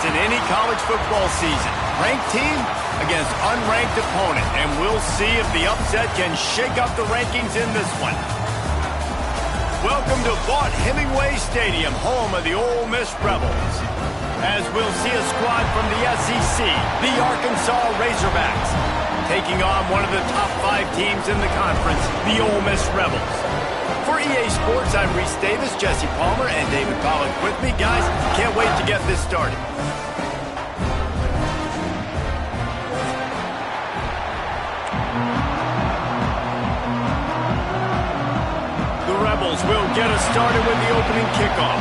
in any college football season. Ranked team against unranked opponent, and we'll see if the upset can shake up the rankings in this one. Welcome to Vaught-Hemingway Stadium, home of the Ole Miss Rebels. As we'll see a squad from the SEC, the Arkansas Razorbacks, taking on one of the top 5 teams in the conference, the Ole Miss Rebels. For EA Sports, I'm Reese Davis, Jesse Palmer, and David Pollack with me. Guys, can't wait to get this started. The Rebels will get us started with the opening kickoff.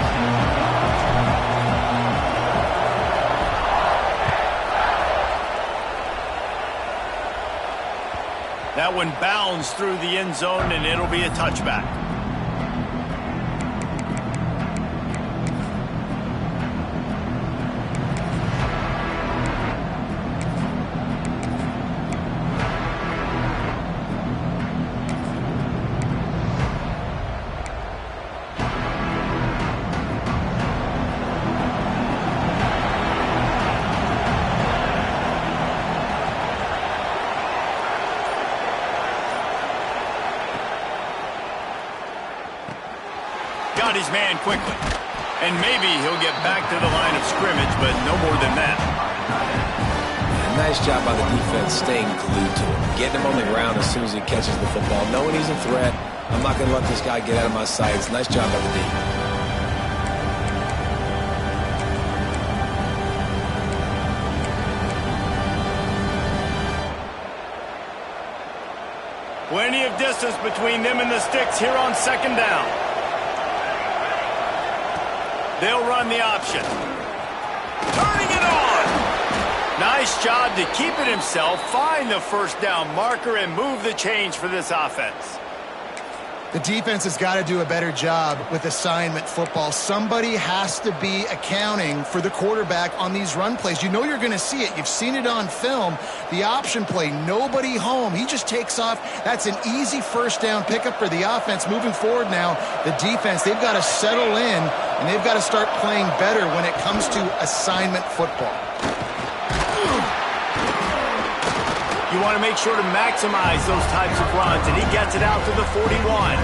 That one bounds through the end zone, and it'll be a touchback. Got his man quickly. And maybe he'll get back to the line of scrimmage, but no more than that. Nice job by the defense staying glued to him. Getting him on the ground as soon as he catches the football. Knowing he's a threat. I'm not going to let this guy get out of my sights. Nice job by the D. Plenty of distance between them and the sticks here on second down. They'll run the option. Turning it on. Nice job to keep it himself, find the first down marker, and move the chains for this offense. The defense has got to do a better job with assignment football. Somebody has to be accounting for the quarterback on these run plays. You know you're going to see it. You've seen it on film. The option play, nobody home. He just takes off. That's an easy first down pickup for the offense. Moving forward now, the defense, they've got to settle in, and they've got to start playing better when it comes to assignment football. You want to make sure to maximize those types of runs, and he gets it out to the 41.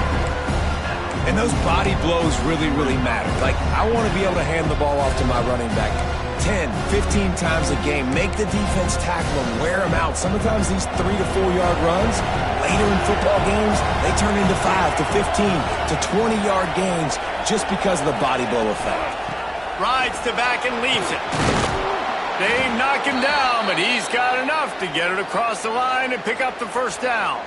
And those body blows really, really matter. Like, I want to be able to hand the ball off to my running back 10, 15 times a game. Make the defense tackle them, wear them out. Sometimes these 3 to 4 yard runs, later in football games, they turn into 5 to 15 to 20 yard gains just because of the body blow effect. Rides to back and leaves it. They knock him down, but he's got enough to get it across the line and pick up the first down.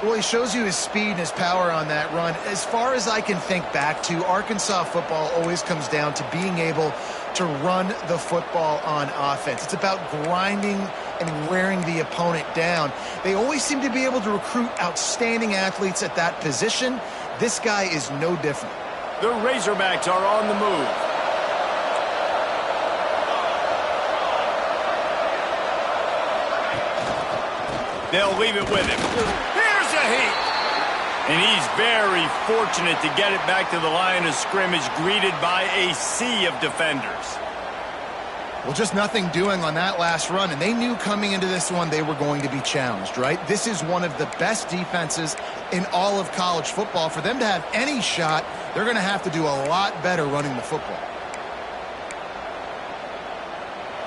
Well, he shows you his speed and his power on that run. As far as I can think back to, Arkansas football always comes down to being able to run the football on offense. It's about grinding and wearing the opponent down. They always seem to be able to recruit outstanding athletes at that position. This guy is no different. The Razorbacks are on the move. They'll leave it with him. Here's a heat. And he's very fortunate to get it back to the line of scrimmage, greeted by a sea of defenders. Well, just nothing doing on that last run, and they knew coming into this one they were going to be challenged, right? This is one of the best defenses in all of college football. For them to have any shot, they're going to have to do a lot better running the football.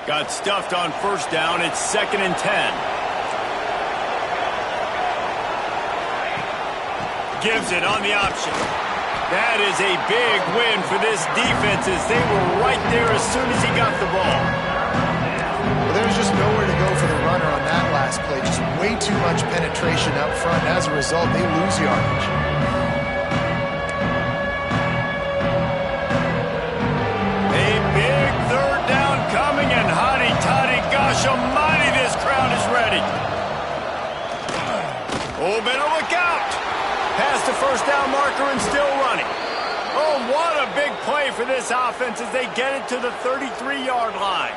Got stuffed on first down. It's 2nd and 10. Gives it on the option. That is a big win for this defense, as they were right there as soon as he got the ball. Well, there was just nowhere to go for the runner on that last play. Just way too much penetration up front. As a result, they lose yardage. A big third down coming, and hotty toddy, gosh almighty, this crowd is ready. Oh, better look out. Past the first down marker and still running. Oh, what a big play for this offense as they get it to the 33-yard line.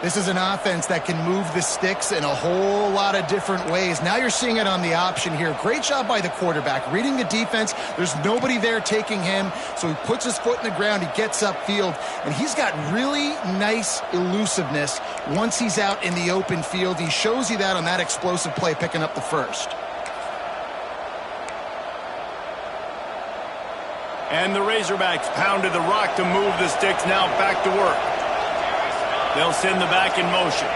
This is an offense that can move the sticks in a whole lot of different ways. Now you're seeing it on the option here. Great job by the quarterback. Reading the defense, there's nobody there taking him, so he puts his foot in the ground, he gets upfield, and he's got really nice elusiveness once he's out in the open field. He shows you that on that explosive play, picking up the first. And the Razorbacks pounded the rock to move the sticks, now back to work. They'll send the back in motion.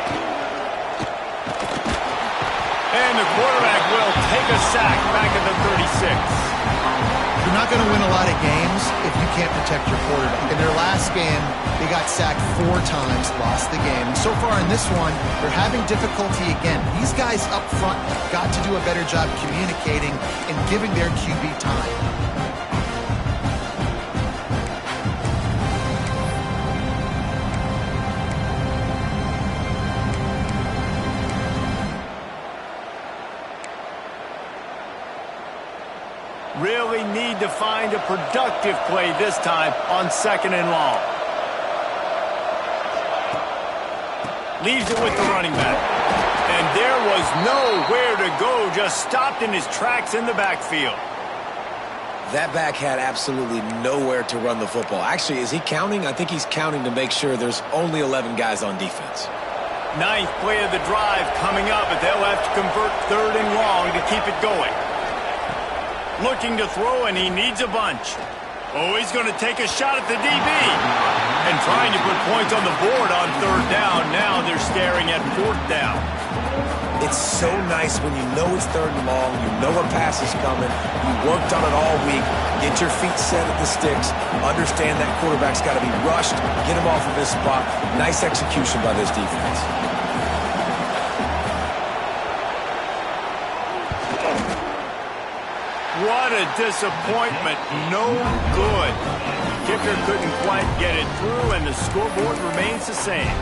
And the quarterback will take a sack back at the 36. You're not going to win a lot of games if you can't protect your quarterback. In their last game, they got sacked 4 times, lost the game. So far in this one, they're having difficulty again. These guys up front have got to do a better job communicating and giving their QB time. Really need to find a productive play this time on 2nd and long. Leaves it with the running back. And there was nowhere to go, just stopped in his tracks in the backfield. That back had absolutely nowhere to run the football. Actually, is he counting? I think he's counting to make sure there's only 11 guys on defense. 9th play of the drive coming up, but they'll have to convert 3rd and long to keep it going. Looking to throw, and he needs a bunch. Oh, he's going to take a shot at the DB. And trying to put points on the board on 3rd down. Now they're staring at 4th down. It's so nice when you know it's 3rd and long, you know a pass is coming, you worked on it all week, get your feet set at the sticks, understand that quarterback's got to be rushed, get him off of his spot. Nice execution by this defense. What a disappointment. No good. Kicker couldn't quite get it through, and the scoreboard remains the same.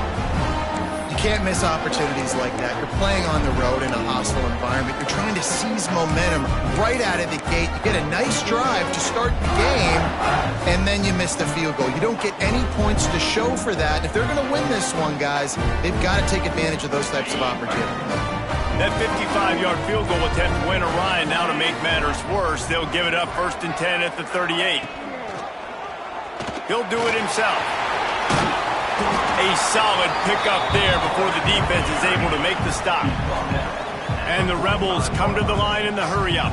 You can't miss opportunities like that. You're playing on the road in a hostile environment. You're trying to seize momentum right out of the gate. You get a nice drive to start the game, and then you miss the field goal. You don't get any points to show for that. If they're going to win this one, guys, they've got to take advantage of those types of opportunities. That 55-yard field goal attempt went awry. Now to make matters worse, they'll give it up 1st and 10 at the 38. He'll do it himself. A solid pickup there before the defense is able to make the stop. And the Rebels come to the line in the hurry-up.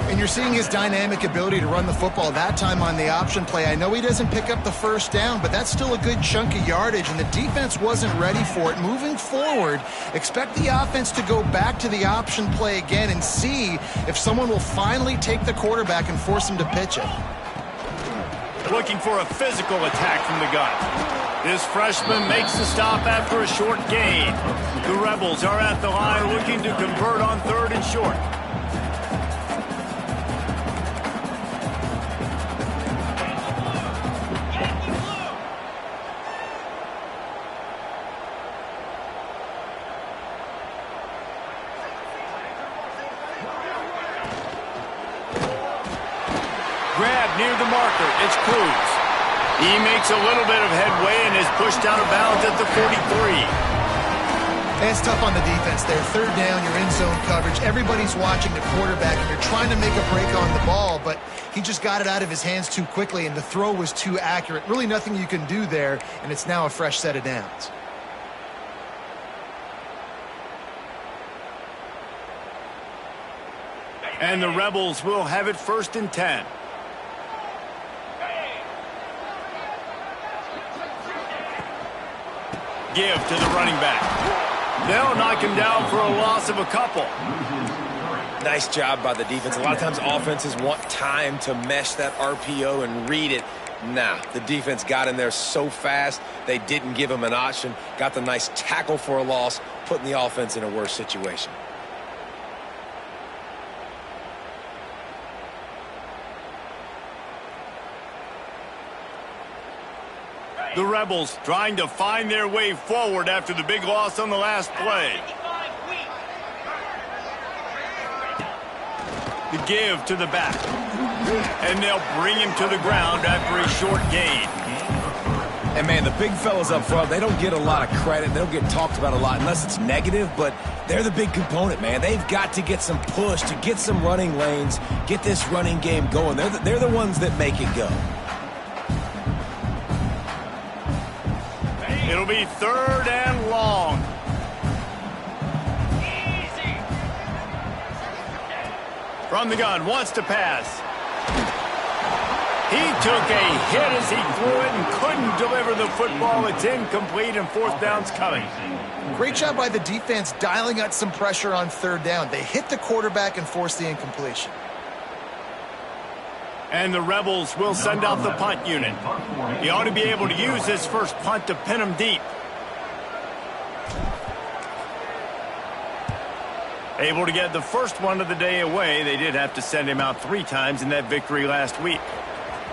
And you're seeing his dynamic ability to run the football, that time on the option play. I know he doesn't pick up the 1st down, but that's still a good chunk of yardage, and the defense wasn't ready for it. Moving forward, expect the offense to go back to the option play again and see if someone will finally take the quarterback and force him to pitch it. Looking for a physical attack from the gun. This freshman makes the stop after a short gain. The Rebels are at the line looking to convert on 3rd and short. Grab near the marker. It's Cruz. He makes a little bit of headway and is pushed out of bounds at the 43. And it's tough on the defense there. 3rd down, you're in zone coverage. Everybody's watching the quarterback, and you're trying to make a break on the ball, but he just got it out of his hands too quickly, and the throw was too accurate. Really nothing you can do there, and it's now a fresh set of downs. And the Rebels will have it 1st and 10. Give to the running back. They'll knock him down for a loss of a couple. Nice job by the defense. A lot of times offenses want time to mesh that RPO and read it. Nah, the defense got in there so fast, they didn't give him an option. Got the nice tackle for a loss, putting the offense in a worse situation. The Rebels trying to find their way forward after the big loss on the last play. The give to the back. And they'll bring him to the ground after a short gain. And, man, the big fellas up front, they don't get a lot of credit. They don't get talked about a lot unless it's negative, but they're the big component, man. They've got to get some push to get some running lanes, get this running game going. They're the ones that make it go. It'll be 3rd and long. From the gun, wants to pass. He took a hit as he threw it and couldn't deliver the football. It's incomplete and 4th down's coming. Great job by the defense dialing out some pressure on 3rd down. They hit the quarterback and forced the incompletion. And the Rebels will send out the punt unit. He ought to be able to use this first punt to pin him deep. Able to get the first one of the day away. They did have to send him out 3 times in that victory last week.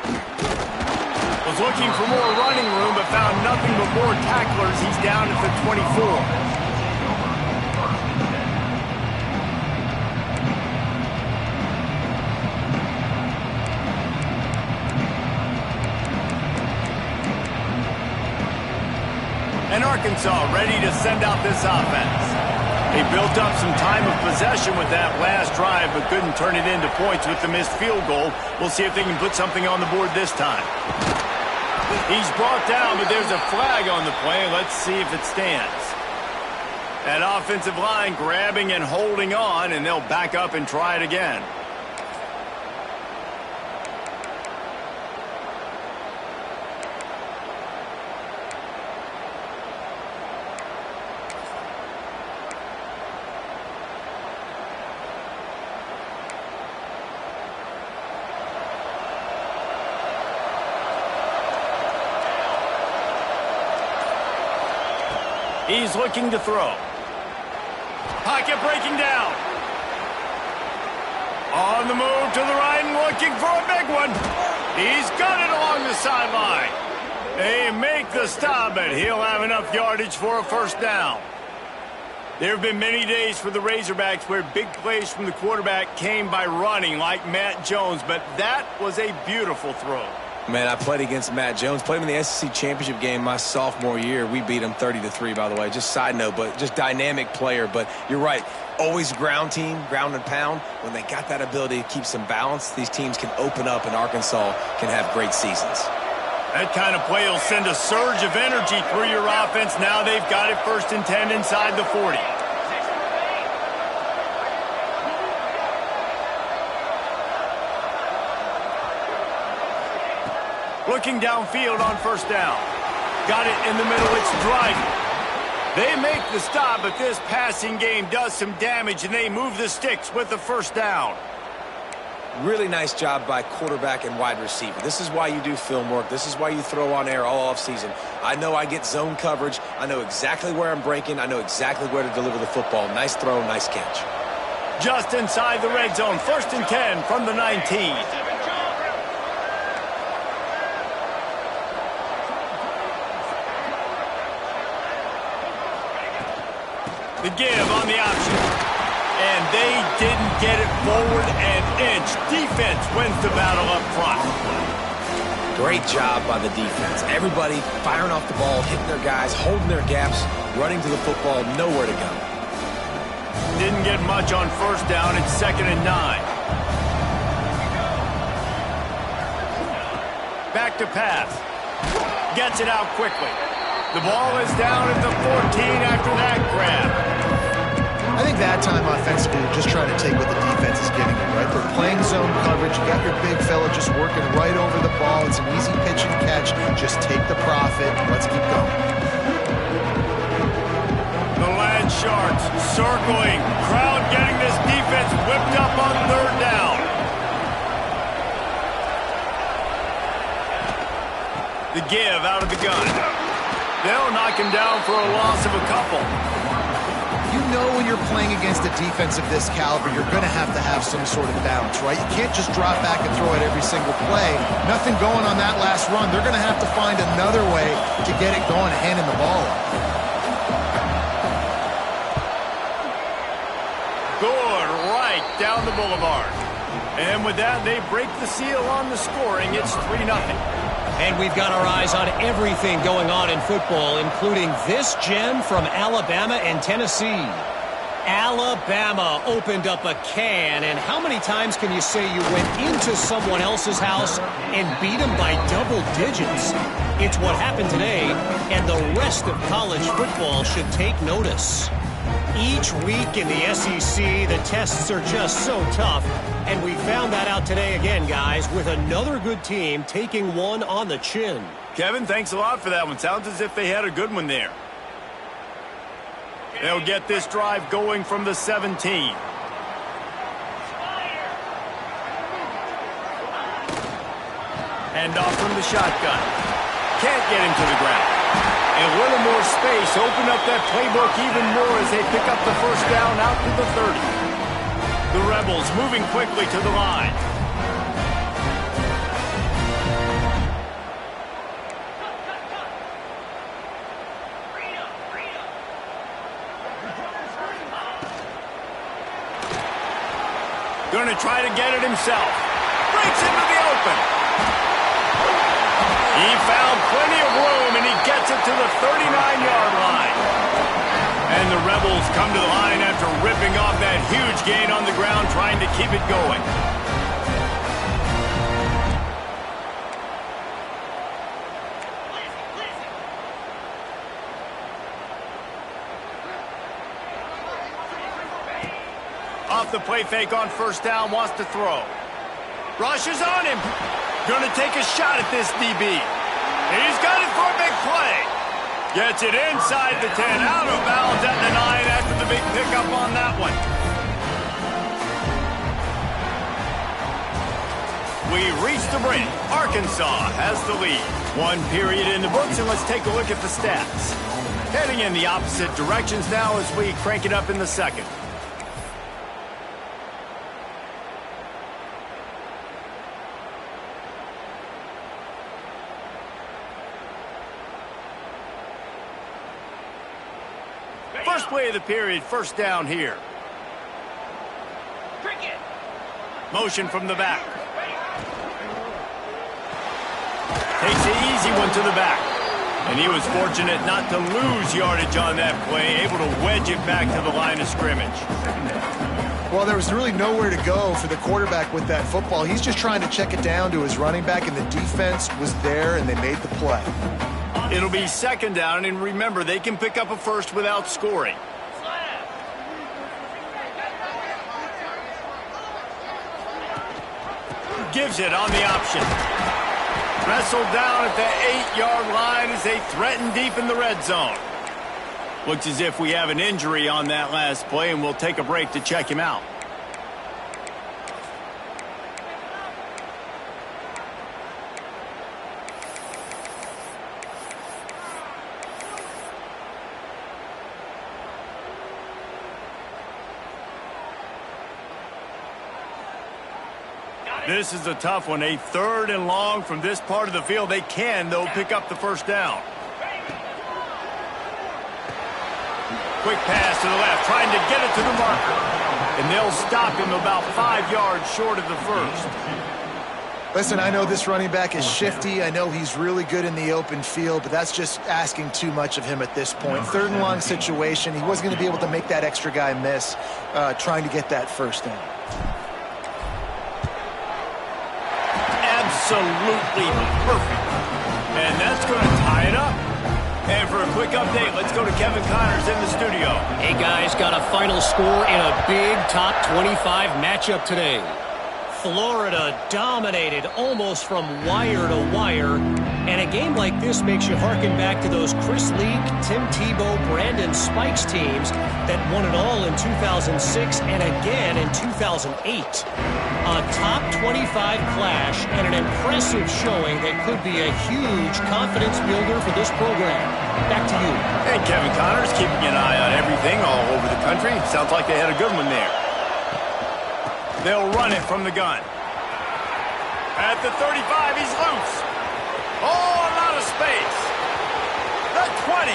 Was looking for more running room, but found nothing but more tacklers. He's down at the 24. And Arkansas ready to send out this offense. They built up some time of possession with that last drive, but couldn't turn it into points with the missed field goal. We'll see if they can put something on the board this time. He's brought down, but there's a flag on the play. Let's see if it stands. That offensive line grabbing and holding on, and they'll back up and try it again. He's looking to throw. Pocket breaking down. On the move to the right and looking for a big one. He's got it along the sideline. They make the stop, but he'll have enough yardage for a 1st down. There have been many days for the Razorbacks where big plays from the quarterback came by running like Matt Jones, but that was a beautiful throw. Man, I played against Matt Jones. Played him in the SEC championship game my sophomore year. We beat him 30-3, by the way. Just side note, but just dynamic player. But you're right. Always ground team, ground and pound. When they got that ability to keep some balance, these teams can open up, and Arkansas can have great seasons. That kind of play will send a surge of energy through your offense. Now they've got it 1st and 10 inside the 40. Looking downfield on 1st down. Got it in the middle. It's driving. They make the stop, but this passing game does some damage, and they move the sticks with the 1st down. Really nice job by quarterback and wide receiver. This is why you do film work. This is why you throw on air all offseason. I know I get zone coverage. I know exactly where I'm breaking. I know exactly where to deliver the football. Nice throw, nice catch. Just inside the red zone. 1st and 10 from the 19. The give on the option. And they didn't get it forward an inch. Defense wins the battle up front. Great job by the defense. Everybody firing off the ball, hitting their guys, holding their gaps, running to the football, nowhere to go. Didn't get much on 1st down. It's 2nd and 9. Back to pass. Gets it out quickly. The ball is down at the 14 after that grab. I think that time offensively, they're just trying to take what the defense is giving you, right? They're playing zone coverage. You got your big fella just working right over the ball. It's an easy pitch and catch. Just take the profit. Let's keep going. The Land Sharks circling. Crowd getting this defense whipped up on 3rd down. The give out of the gun. They'll knock him down for a loss of a couple. You know when you're playing against a defense of this caliber, you're going to have some sort of balance, right? You can't just drop back and throw it every single play. Nothing going on that last run. They're going to have to find another way to get it going, handing the ball off. Good right down the boulevard. And with that, they break the seal on the scoring. It's 3-0. And we've got our eyes on everything going on in football, including this gem from Alabama and Tennessee. Alabama opened up a can, and how many times can you say you went into someone else's house and beat them by double digits? It's what happened today, and the rest of college football should take notice. Each week in the SEC, the tests are just so tough, and we found that out today again, guys, with another good team taking one on the chin. Kevin, thanks a lot for that one. Sounds as if they had a good one there. They'll get this drive going from the 17. Hand off from the shotgun. Can't get him to the ground. And a little more space, open up that playbook even more as they pick up the first down out to the 30. The Rebels moving quickly to the line. Going to try to get it himself. Breaks into the open. He found plenty of room, and he gets it to the 39-yard line. And the Rebels come to the line after ripping off that huge gain on the ground, trying to keep it going. Off the play fake on first down, wants to throw. Rushes on him. Going to take a shot at this DB. He's got it for a big play. Gets it inside the 10, out of bounds at the 9 after the big pickup on that one. We reach the break. Arkansas has the lead. One period in the books, and let's take a look at the stats. Heading in the opposite directions now as we crank it up in the second. First play of the period, first down here. Motion from the back. Takes the easy one to the back. And he was fortunate not to lose yardage on that play, able to wedge it back to the line of scrimmage. Well, there was really nowhere to go for the quarterback with that football. He's just trying to check it down to his running back, and the defense was there, and they made the play. It'll be second down, and remember, they can pick up a first without scoring. Gives it on the option. Wrestled down at the 8-yard line as they threaten deep in the red zone. Looks as if we have an injury on that last play, and we'll take a break to check him out. This is a tough one. A third and long from this part of the field. They can, though, pick up the first down. Quick pass to the left, trying to get it to the marker. And they'll stop him about 5 yards short of the first. Listen, I know this running back is shifty. I know he's really good in the open field, but that's just asking too much of him at this point. Third and long situation. He wasn't going to be able to make that extra guy miss trying to get that first down. Absolutely perfect. And that's going to tie it up. And for a quick update, let's go to Kevin Connors in the studio. Hey, guys, got a final score in a big top 25 matchup today. Florida dominated almost from wire to wire. And a game like this makes you harken back to those Chris Leak, Tim Tebow, Brandon Spikes teams that won it all in 2006 and again in 2008. A top 25 clash and an impressive showing that could be a huge confidence builder for this program. Back to you. And Kevin Connors keeping an eye on everything all over the country. Sounds like they had a good one there. They'll run it from the gun. At the 35, he's loose. Oh, a lot of space. The 20.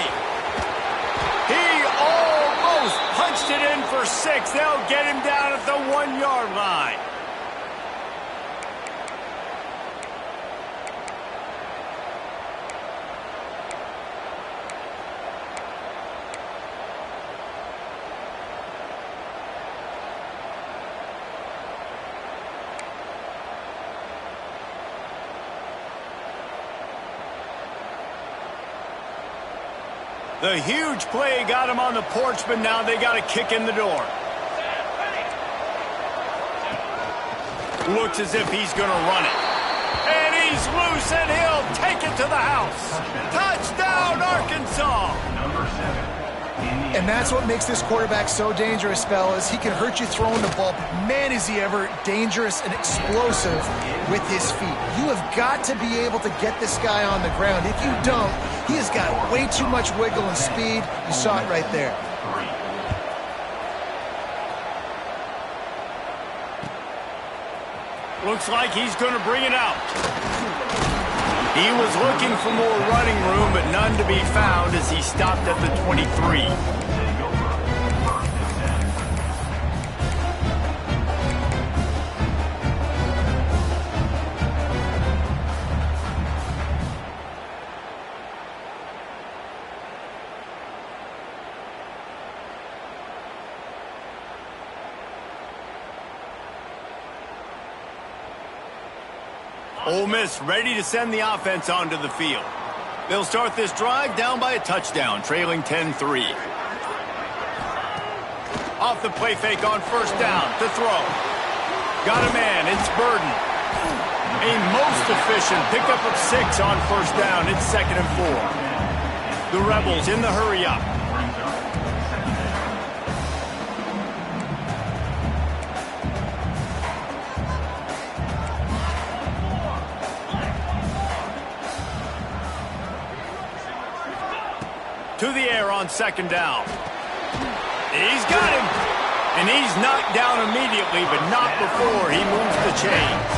He almost punched it in for 6. They'll get him down at the 1-yard line. The huge play got him on the porch, but now they got a kick in the door. Looks as if he's going to run it. And he's loose, and he'll take it to the house. Touchdown, Arkansas! And that's what makes this quarterback so dangerous, fellas. He can hurt you throwing the ball, but man, is he ever dangerous and explosive with his feet. You have got to be able to get this guy on the ground. If you don't, he has got way too much wiggle and speed. You saw it right there. Looks like he's going to bring it out. He was looking for more running room, but none to be found as he stopped at the 23. Ole Miss ready to send the offense onto the field. They'll start this drive down by a touchdown, trailing 10-3. Off the play fake on first down to throw. Got a man, it's Burden. A most efficient pickup of 6 on first down. It's 2nd and 4. The Rebels in the hurry up. To the air on 2nd down. He's got him. And he's knocked down immediately, but not before he moves the chains.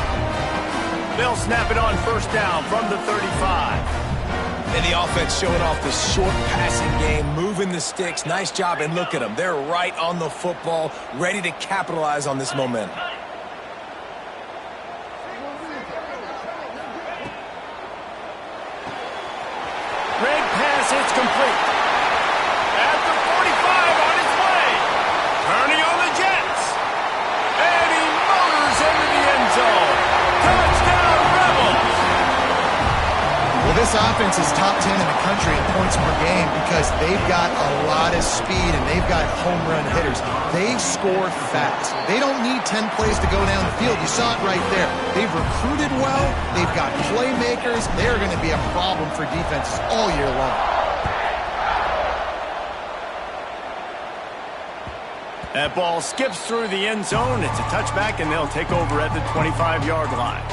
They'll snap it on first down from the 35. And the offense showing off the short passing game, moving the sticks. Nice job, and look at them. They're right on the football, ready to capitalize on this momentum. Red pass, it's complete. At the 45 on his way. Turning on the Jets. And he motors into the end zone. Touchdown, Rebels. Well, this offense is top 10 in the country in points per game because they've got a lot of speed and they've got home run hitters. They score fast. They don't need 10 plays to go down the field. You saw it right there. They've recruited well. They've got playmakers. They're going to be a problem for defenses all year long. That ball skips through the end zone. It's a touchback, and they'll take over at the 25-yard line.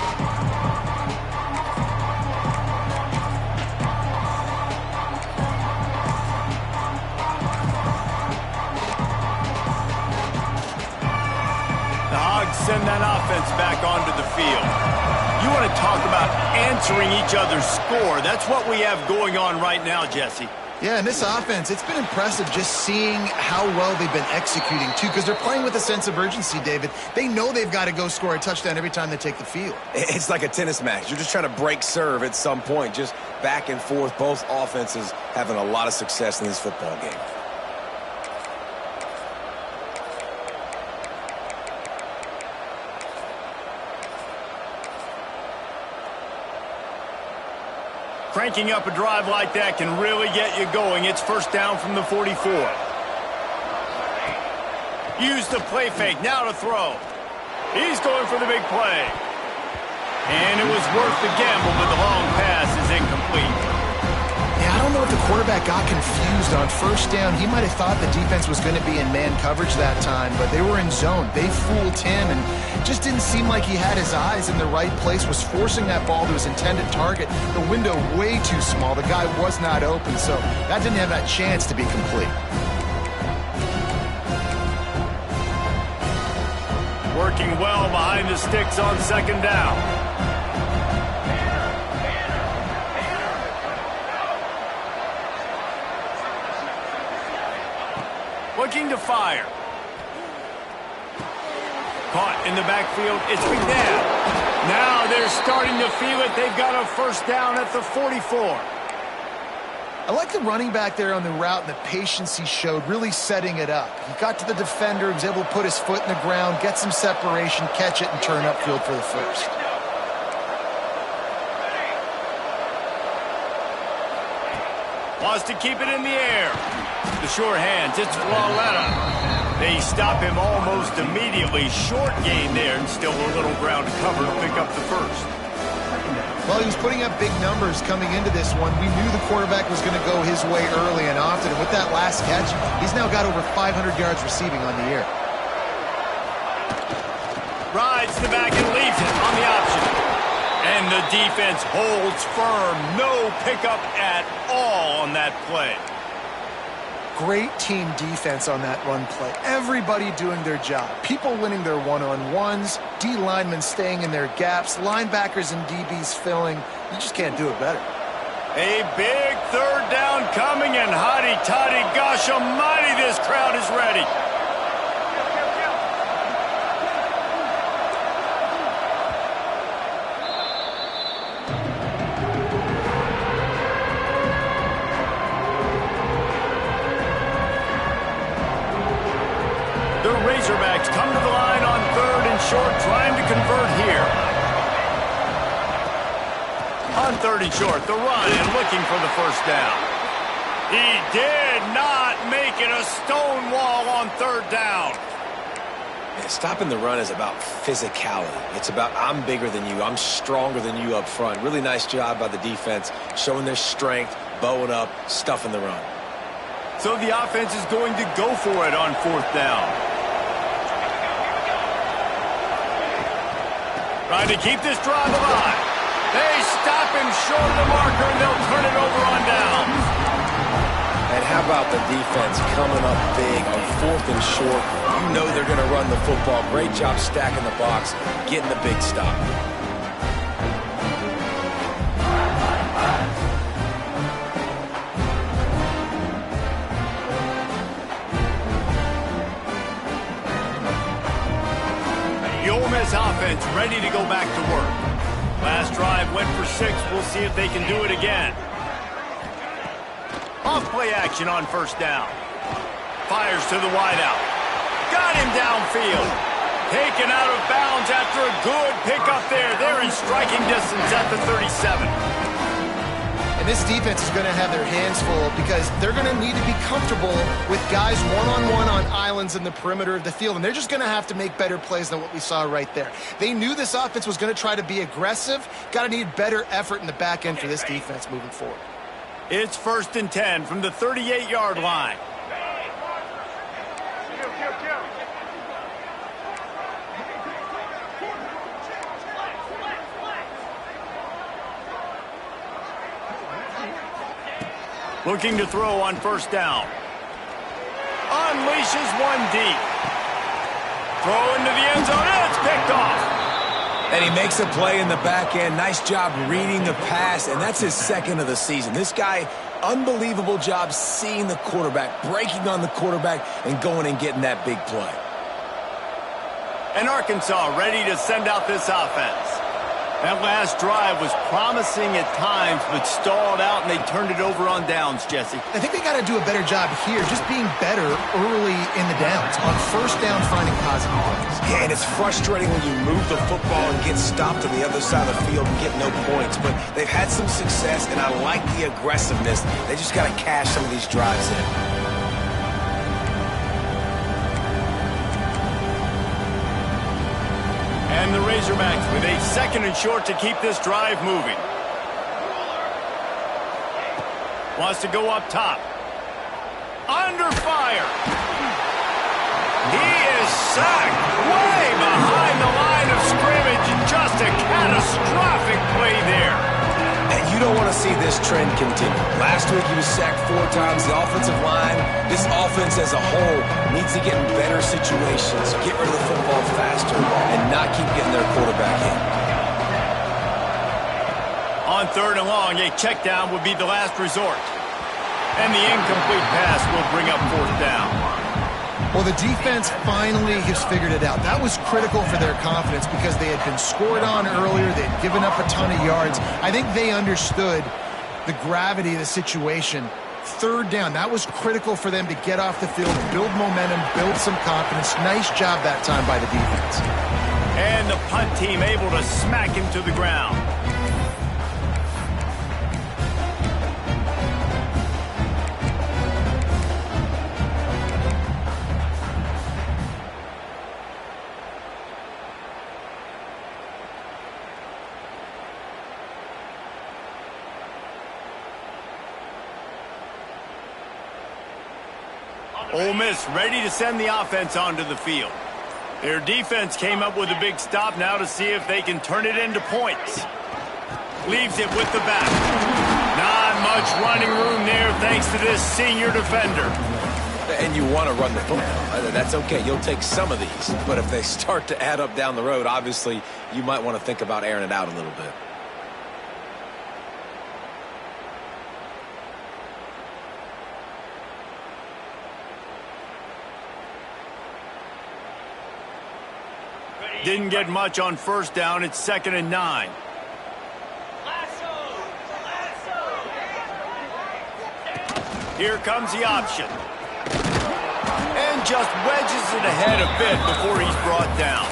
Send that offense back onto the field. You want to talk about answering each other's score. That's what we have going on right now, Jesse. Yeah, and this offense, it's been impressive just seeing how well they've been executing, too, because they're playing with a sense of urgency, David. They know they've got to go score a touchdown every time they take the field. It's like a tennis match. You're just trying to break serve at some point, just back and forth. Both offenses having a lot of success in this football game. Cranking up a drive like that can really get you going. It's first down from the 44. Use the play fake, now to throw. He's going for the big play. And it was worth the gamble, but the long pass is incomplete. Yeah, I don't know if the quarterback got confused on first down. He might have thought the defense was going to be in man coverage that time, but they were in zone. They fooled him and just didn't seem like he had his eyes in the right place, was forcing that ball to his intended target. The window way too small. The guy was not open, so that didn't have that chance to be complete. Working well behind the sticks on second down. Looking to fire. Caught in the backfield. It's McNabb. Now they're starting to feel it. They've got a first down at the 44. I like the running back there on the route and the patience he showed, really setting it up. He got to the defender, was able to put his foot in the ground, get some separation, catch it, and turn upfield for the first. Wants to keep it in the air. The short hands, it's Flawletta. They stop him almost immediately. Short gain there, and still a little ground to cover to pick up the first. Well, he was putting up big numbers coming into this one. We knew the quarterback was going to go his way early and often. And with that last catch, he's now got over 500 yards receiving on the year. Rides the back and leaves it on the option. And the defense holds firm. No pickup at all on that play. Great team defense on that run play. Everybody doing their job. People winning their one-on-ones, D linemen staying in their gaps, linebackers and DBs filling. You just can't do it better. A big third down coming, and hotty-toddy, gosh almighty, this crowd is ready. The Razorbacks come to the line on third and short, trying to convert here. On third and short, the run and looking for the first down. He did not make it a stone wall on third down. Yeah, stopping the run is about physicality. It's about I'm bigger than you, I'm stronger than you up front. Really nice job by the defense, showing their strength, bowing up, stuffing the run. So the offense is going to go for it on fourth down. Trying to keep this drive alive. They stop him short of the marker, and they'll turn it over on downs. And how about the defense coming up big on fourth and short? You know they're going to run the football. Great job stacking the box, getting the big stop. The Ole Miss offense ready to go back to work. Last drive went for 6. We'll see if they can do it again. Off play action on first down. Fires to the wideout. Got him downfield. Taken out of bounds after a good pickup there. They're in striking distance at the 37. And this defense is going to have their hands full because they're going to need to be comfortable with guys one-on-one on islands in the perimeter of the field. And they're just going to have to make better plays than what we saw right there. They knew this offense was going to try to be aggressive. Got to need better effort in the back end for this defense moving forward. It's 1st and 10 from the 38-yard line. Looking to throw on first down. Unleashes one deep. Throw into the end zone, and it's picked off. And he makes a play in the back end. Nice job reading the pass, and that's his second of the season. This guy, unbelievable job seeing the quarterback, breaking on the quarterback, and going and getting that big play. And Arkansas ready to send out this offense. That last drive was promising at times, but stalled out, and they turned it over on downs, Jesse. I think they got to do a better job here, just being better early in the downs. On first down, finding positive plays. Yeah, and it's frustrating when you move the football and get stopped on the other side of the field and get no points. But they've had some success, and I like the aggressiveness. They just got to cash some of these drives in. And the Razorbacks with a 2nd and short to keep this drive moving. Wants to go up top. Under fire. He is sacked way behind the line of scrimmage. Just a catastrophic play there. And you don't want to see this trend continue. Last week he was sacked 4 times. The offensive line, this offense as a whole, needs to get in better situations, get rid of the football faster, and not keep getting their quarterback in. On 3rd and long, a check down would be the last resort. And the incomplete pass will bring up 4th down. Well, the defense finally has figured it out. That was critical for their confidence because they had been scored on earlier. They had given up a ton of yards. I think they understood the gravity of the situation. 3rd down, that was critical for them to get off the field, build momentum, build some confidence. Nice job that time by the defense. And the punt team able to smack him to the ground. Ole Miss ready to send the offense onto the field. Their defense came up with a big stop now to see if they can turn it into points. Leaves it with the back. Not much running room there thanks to this senior defender. And you want to run the football. That's okay. You'll take some of these. But if they start to add up down the road, obviously, you might want to think about airing it out a little bit. Didn't get much on first down. It's 2nd and 9. Here comes the option. And just wedges it ahead a bit before he's brought down.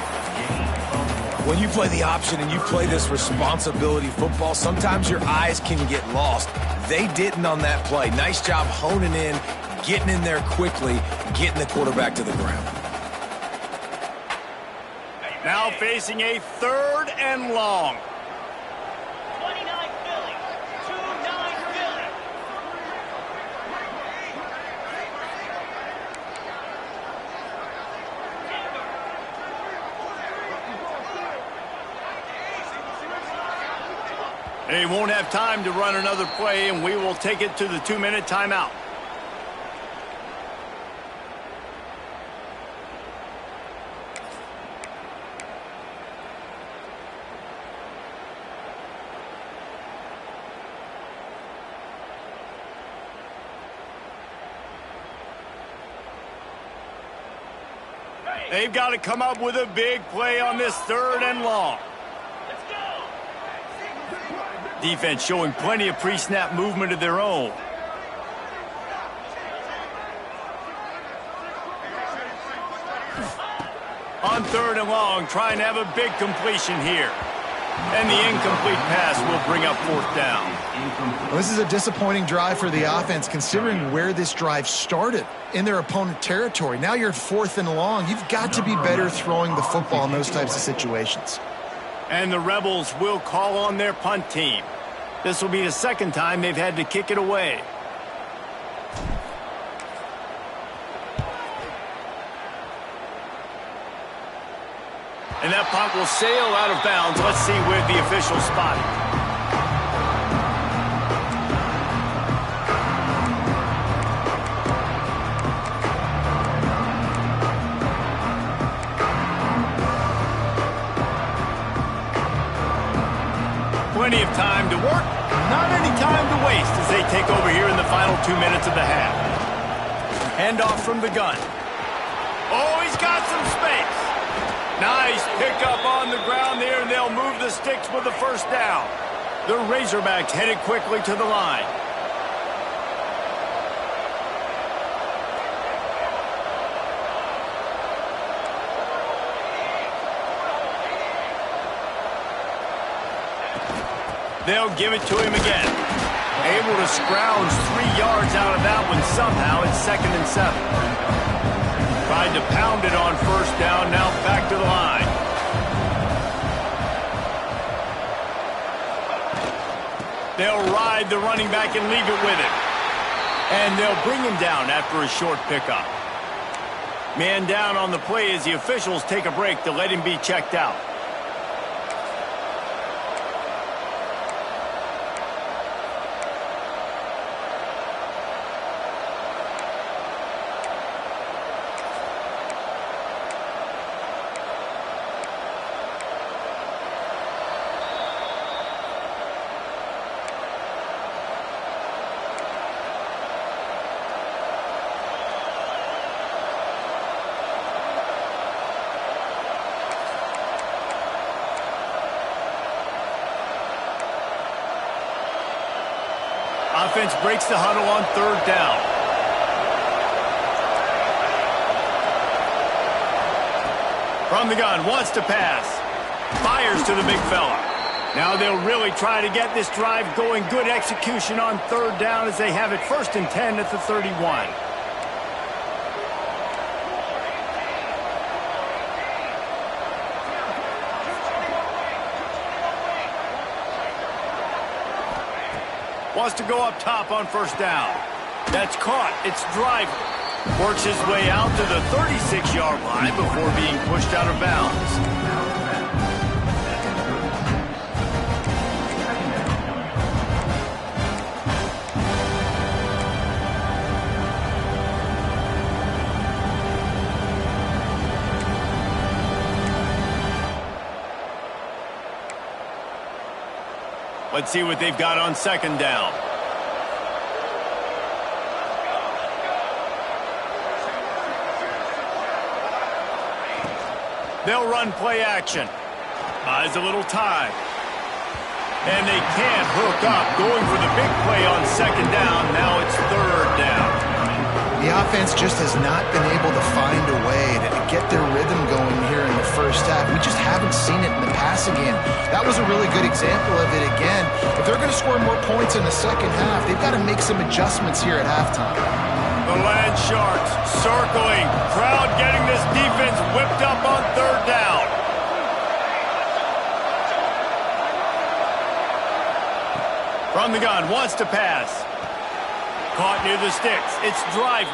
When you play the option and you play this responsibility football, sometimes your eyes can get lost. They didn't on that play. Nice job honing in, getting in there quickly, getting the quarterback to the ground. Now facing a 3rd and long. 29 Philly. 2-9 Philly. They won't have time to run another play, and we will take it to the 2-minute timeout. They've got to come up with a big play on this 3rd and long. Let's go. Defense showing plenty of pre-snap movement of their own. On 3rd and long, trying to have a big completion here. And the incomplete pass will bring up 4th down. Well, this is a disappointing drive for the offense, considering where this drive started in their opponent territory. Now you're at 4th and long. You've got to be better throwing the football in those types of situations. And the Rebels will call on their punt team. This will be the 2nd time they've had to kick it away. And that punt will sail out of bounds. Let's see where the official spot it. Plenty of time to work, not any time to waste as they take over here in the final 2 minutes of the half. Handoff from the gun. Oh, he's got some space. Nice pickup on the ground there, and they'll move the sticks with the 1st down. The Razorbacks headed quickly to the line. They'll give it to him again. Able to scrounge 3 yards out of that one somehow. It's 2nd and 7. Tried to pound it on 1st down, now back to the line. They'll ride the running back and leave it with him. And they'll bring him down after a short pickup. Man down on the play as the officials take a break to let him be checked out. Offense breaks the huddle on 3rd down. From the gun, wants to pass. Fires to the big fella. Now they'll really try to get this drive going. Good execution on 3rd down as they have it 1st and 10 at the 31. Wants to go up top on 1st down. That's caught. It's Driver. Works his way out to the 36-yard line before being pushed out of bounds. Let's see what they've got on second down. They'll run play action. Buys a little time. And they can't hook up. Going for the big play on second down. Now it's third down. The offense just has not been able to find a way to get their rhythm going here in the first half. We just haven't seen it in the passing game. That was a really good example of it again. If they're going to score more points in the second half, they've got to make some adjustments here at halftime. The Land Sharks circling. Crowd getting this defense whipped up on third down. From the gun, wants to pass. Caught near the sticks. It's Driver.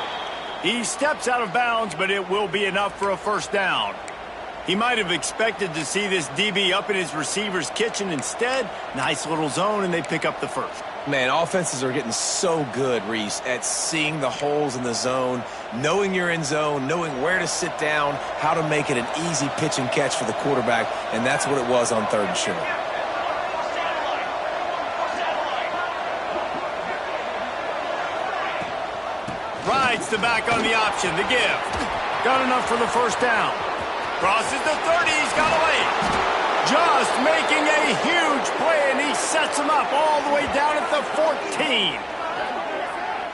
He steps out of bounds, but it will be enough for a first down. He might have expected to see this DB up in his receiver's kitchen. Instead, nice little zone, and they pick up the first. Man, offenses are getting so good, Reese, at seeing the holes in the zone, knowing you're in zone, knowing where to sit down, how to make it an easy pitch and catch for the quarterback, and that's what it was on third and short. Rides the back on the option, the give. Got enough for the first down. Crosses the 30, he's got away. Just making a huge play, and he sets him up all the way down at the 14.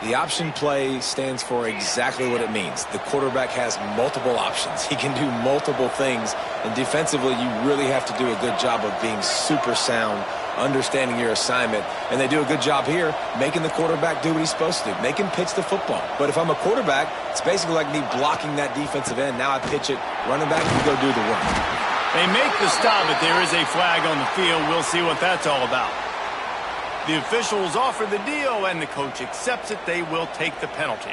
The option play stands for exactly what it means. The quarterback has multiple options. He can do multiple things, and defensively, you really have to do a good job of being super sound, understanding your assignment, and they do a good job here making the quarterback do what he's supposed to do, make him pitch the football. But if I'm a quarterback, it's basically like me blocking that defensive end. Now I pitch it, running back can go do the work. They make the stop, but there is a flag on the field. We'll see what that's all about. The officials offer the deal, and the coach accepts it. They will take the penalty.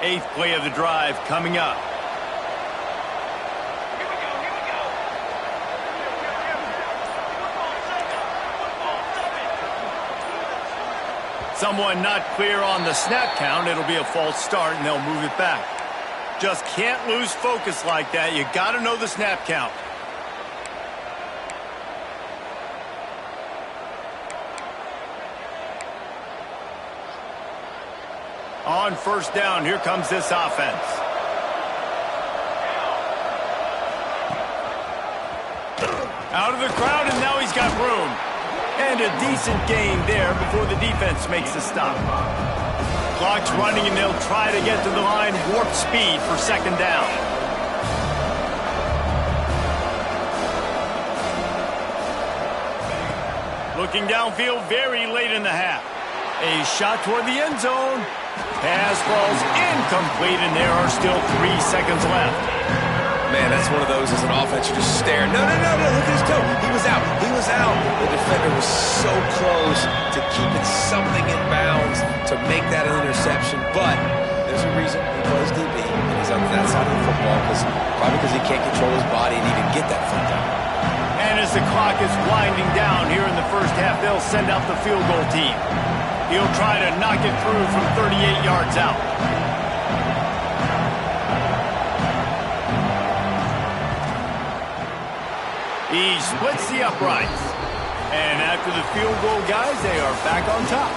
Eighth play of the drive coming up. Someone not clear on the snap count. It'll be a false start, and they'll move it back. Just can't lose focus like that. You got to know the snap count. On first down, here comes this offense. Out of the crowd, and now he's got room. And a decent gain there before the defense makes the stop. Clock's running, and they'll try to get to the line warp speed for second down. Looking downfield very late in the half. A shot toward the end zone. Pass falls incomplete, and there are still 3 seconds left. Man, that's one of those as an offense you just stare. No, look at his toe. He was out. The defender was so close to keeping something in bounds to make that an interception, but there's a reason he plays DB, and he's on that side of the football, probably because he can't control his body and even get that football. And as the clock is winding down here in the first half, they'll send out the field goal team. He'll try to knock it through from 38 yards out. He splits the uprights. And after the field goal, guys, they are back on top.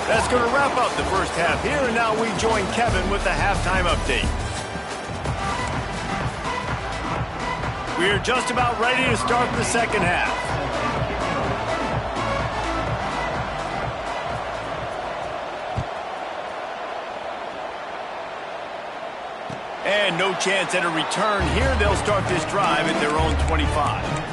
That's going to wrap up the first half here, and now we join Kevin with the halftime update. We're just about ready to start the second half. And no chance at a return here. They'll start this drive at their own 25.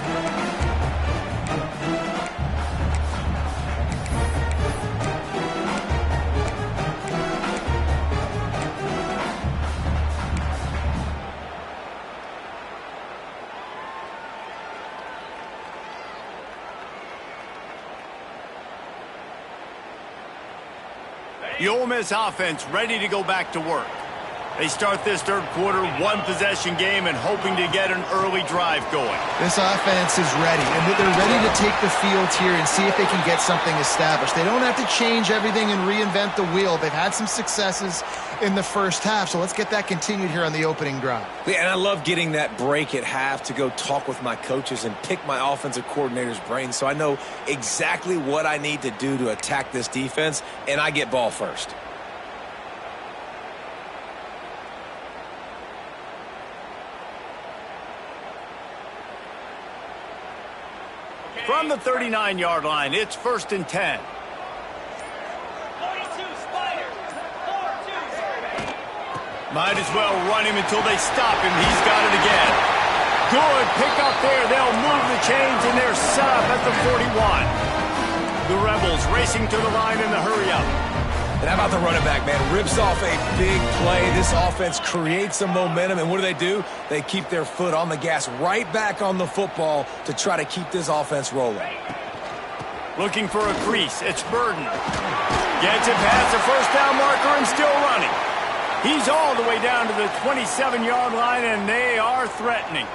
The Ole Miss offense ready to go back to work. They start this third quarter, one-possession game, and hoping to get an early drive going. This offense is ready, and they're ready to take the field here and see if they can get something established. They don't have to change everything and reinvent the wheel. They've had some successes in the first half, so let's get that continued here on the opening drive. Yeah, and I love getting that break at half to go talk with my coaches and pick my offensive coordinator's brain so I know exactly what I need to do to attack this defense, and I get ball first. From the 39-yard line, it's 1st and 10. 42 Spiders. 4-2. Might as well run him until they stop him. He's got it again. Good pick up there. They'll move the chains, and they're set up at the 41. The Rebels racing to the line in the hurry-up. And how about the running back, man? Rips off a big play. This offense creates some momentum, and what do? They keep their foot on the gas right back on the football to try to keep this offense rolling. Looking for a crease. It's Burden. Gets it past the first down marker and still running. He's all the way down to the 27-yard line, and they are threatening.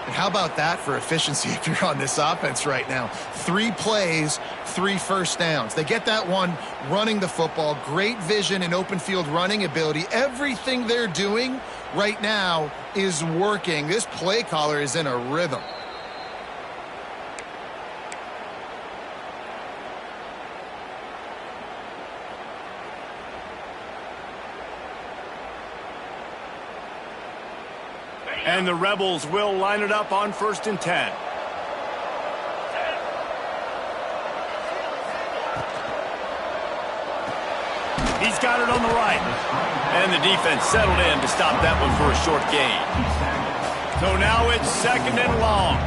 And how about that for efficiency if you're on this offense right now? 3 plays, 3 first downs. They get that one running the football, great vision and open field running ability. Everything they're doing right now is working. This play caller is in a rhythm. And the Rebels will line it up on 1st and 10. He's got it on the right. And the defense settled in to stop that one for a short gain. So now it's 2nd and long.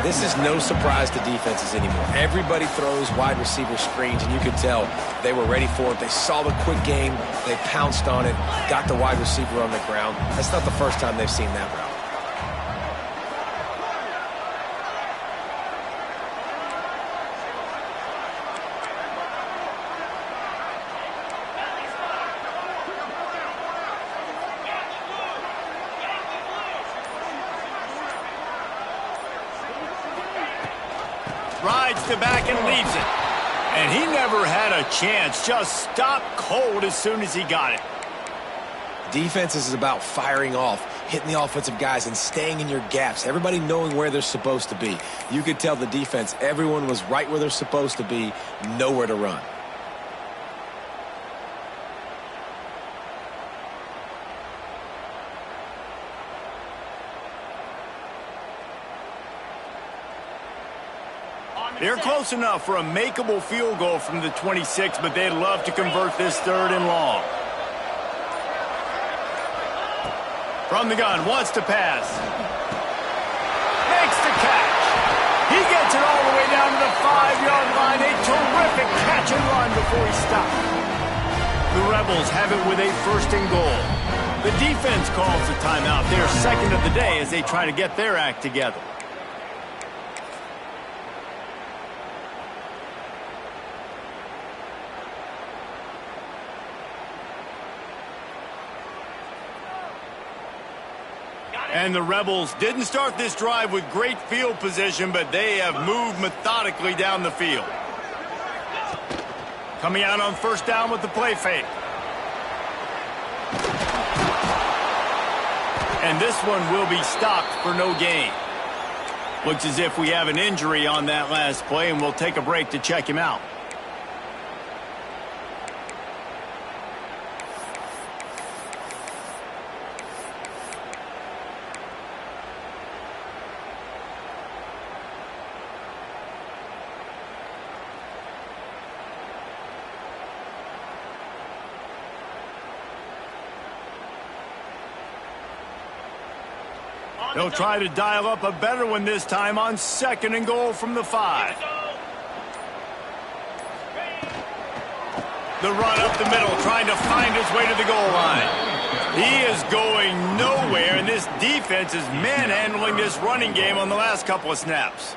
This is no surprise to defenses anymore. Everybody throws wide receiver screens, and you could tell they were ready for it. They saw the quick game. They pounced on it, got the wide receiver on the ground. That's not the first time they've seen that route. Rides to back and leaves it. And he never had a chance. Just stopped cold as soon as he got it. Defense is about firing off, hitting the offensive guys, and staying in your gaps. Everybody knowing where they're supposed to be. You could tell the defense, everyone was right where they're supposed to be, nowhere to run. They're close enough for a makeable field goal from the 26, but they'd love to convert this 3rd and long. From the gun, wants to pass. Makes the catch. He gets it all the way down to the 5-yard line. A terrific catch and run before he stopped. The Rebels have it with a 1st and goal. The defense calls the timeout. They're 2nd of the day as they try to get their act together. And the Rebels didn't start this drive with great field position, but they have moved methodically down the field. Coming out on 1st down with the play fake. And this one will be stopped for no gain. Looks as if we have an injury on that last play, and we'll take a break to check him out. They'll try to dial up a better one this time on 2nd and goal from the 5. The run up the middle, trying to find his way to the goal line. He is going nowhere, and this defense is manhandling this running game on the last couple of snaps.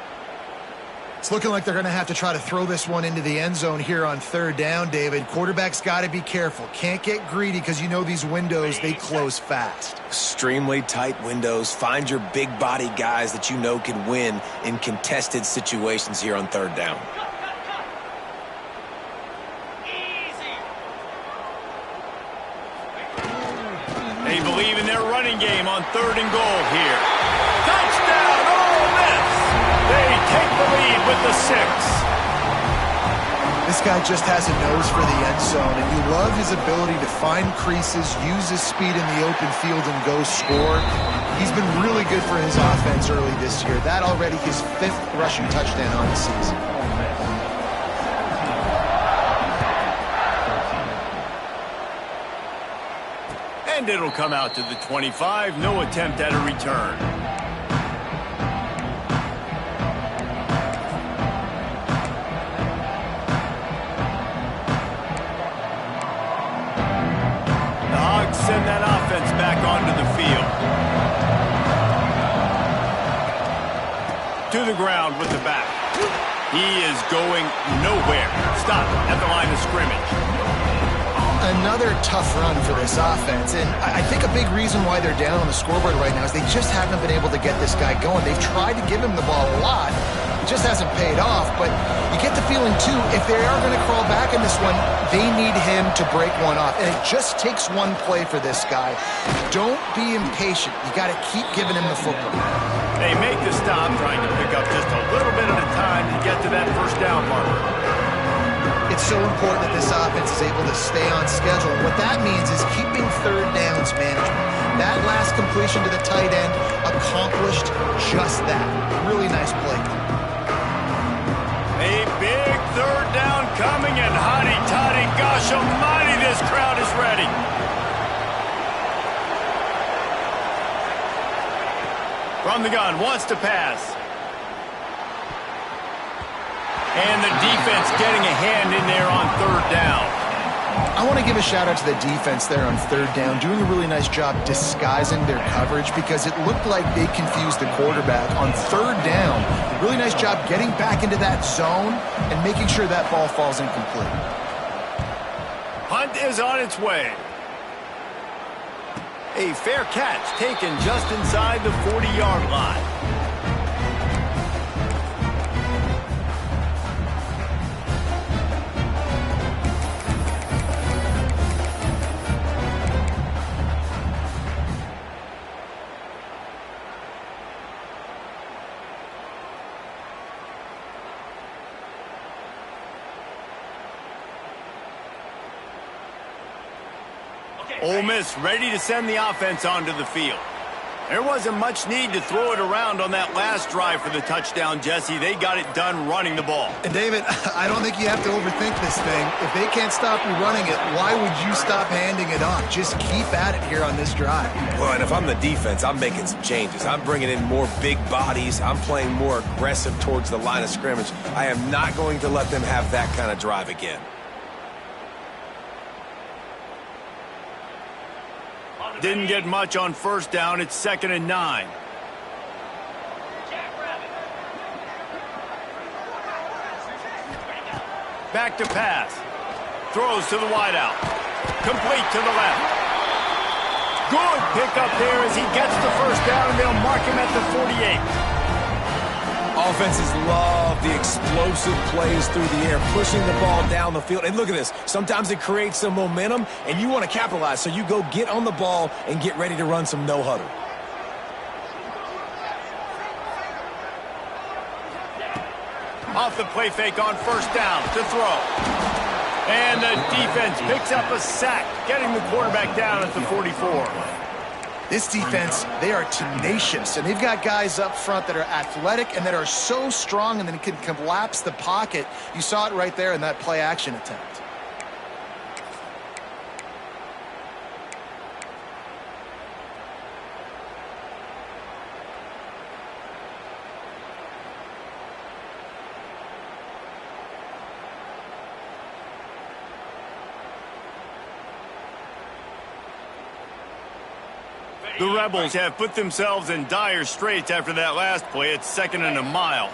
It's looking like they're going to have to try to throw this one into the end zone here on third down, David. Quarterback's got to be careful. Can't get greedy because you know these windows, they close fast. Extremely tight windows. Find your big body guys that you know can win in contested situations here on third down. They believe in their running game on third and goal here. Touchdown, Ole Miss! They take the lead with the 6. This guy just has a nose for the end zone, and you love his ability to find creases, use his speed in the open field, and go score. He's been really good for his offense early this year. That already his 5th rushing touchdown on the season. And it'll come out to the 25. No attempt at a return. The Hogs send that offense back onto the field. To the ground with the back. He is going nowhere. Stop at the line of scrimmage. Another tough run for this offense, and I think a big reason why they're down on the scoreboard right now is they just haven't been able to get this guy going. They've tried to give him the ball a lot. It just hasn't paid off, but you get the feeling, too, if they are going to crawl back in this one, they need him to break one off, and it just takes one play for this guy. Don't be impatient. You got to keep giving him the football. They make the stop, trying to pick up just a little bit at a time to get to that first down marker. It's so important that this offense is able to stay on schedule. What that means is keeping third downs management. That last completion to the tight end accomplished just that. Really nice play. A big third down coming, and hotty-toddy, gosh almighty, this crowd is ready. From the gun, wants to pass. And the defense getting a hand in there on third down. I want to give a shout out to the defense there on third down, doing a really nice job disguising their coverage because it looked like they confused the quarterback on third down. Really nice job getting back into that zone and making sure that ball falls incomplete. Punt is on its way. A fair catch taken just inside the 40-yard line. Ole Miss ready to send the offense onto the field. There wasn't much need to throw it around on that last drive for the touchdown, Jesse. They got it done running the ball. And, David, I don't think you have to overthink this thing. If they can't stop you running it, why would you stop handing it off? Just keep at it here on this drive. Well, and if I'm the defense, I'm making some changes. I'm bringing in more big bodies. I'm playing more aggressive towards the line of scrimmage. I am not going to let them have that kind of drive again. Didn't get much on first down. It's 2nd and 9. Back to pass. Throws to the wideout. Complete to the left. Good pickup there as he gets the first down, and they'll mark him at the 48. Offenses love the explosive plays through the air, pushing the ball down the field. And look at this. Sometimes it creates some momentum, and you want to capitalize. So you go get on the ball and get ready to run some no-huddle. Off the play fake on first down to throw. And the defense picks up a sack, getting the quarterback down at the 44. This defense, they are tenacious, and they've got guys up front that are athletic and that are so strong and then can collapse the pocket. You saw it right there in that play-action attempt. The Rebels have put themselves in dire straits after that last play. It's 2nd and a mile.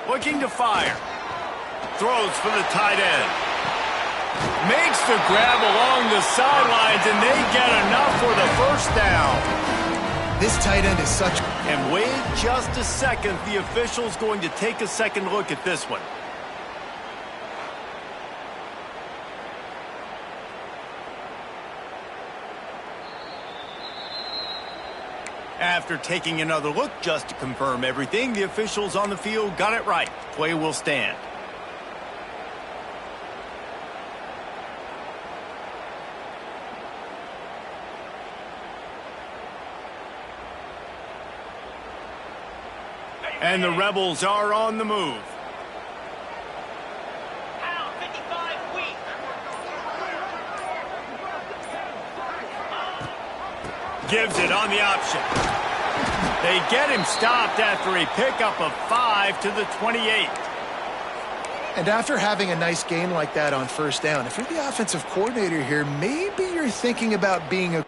Looking to fire. Throws for the tight end. Makes the grab along the sidelines, and they get enough for the first down. This tight end is such... And wait just a second. The official's going to take a second look at this one. After taking another look just to confirm everything, the officials on the field got it right. Play will stand. And the Rebels are on the move. Pound 55 weak. Gives it on the option. They get him stopped after a pickup of 5 to the 28. And after having a nice game like that on first down, if you're the offensive coordinator here, maybe you're thinking about being a...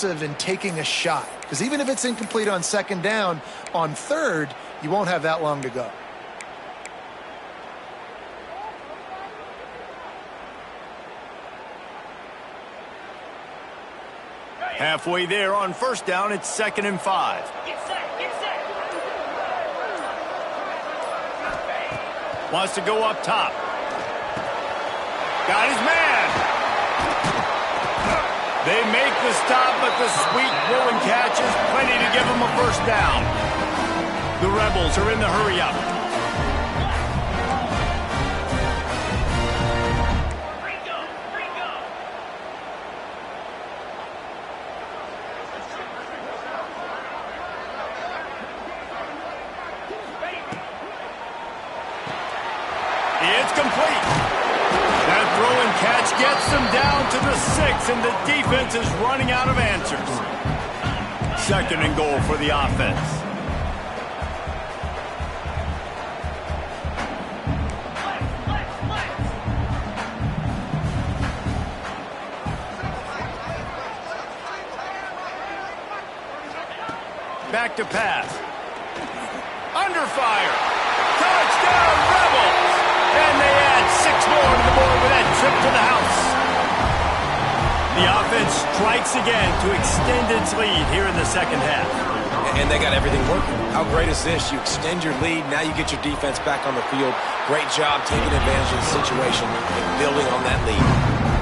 and taking a shot, because even if it's incomplete on second down, on third you won't have that long to go. Halfway there on first down, it's 2nd and 5. Get set, get set. Wants to go up top. Got his man. They make the stop, but the sweet throw catch is plenty to give them a first down. The Rebels are in the hurry-up. It's complete. That throw and catch gets them down to the 6, and the defense is running out of answers. 2nd and goal for the offense. Back to pass. Under fire. Touchdown, Rebels! And they add 6 more to the board with that trip to the house. The offense strikes again to extend its lead here in the second half. And they got everything working. How great is this? You extend your lead, now you get your defense back on the field. Great job taking advantage of the situation and building on that lead.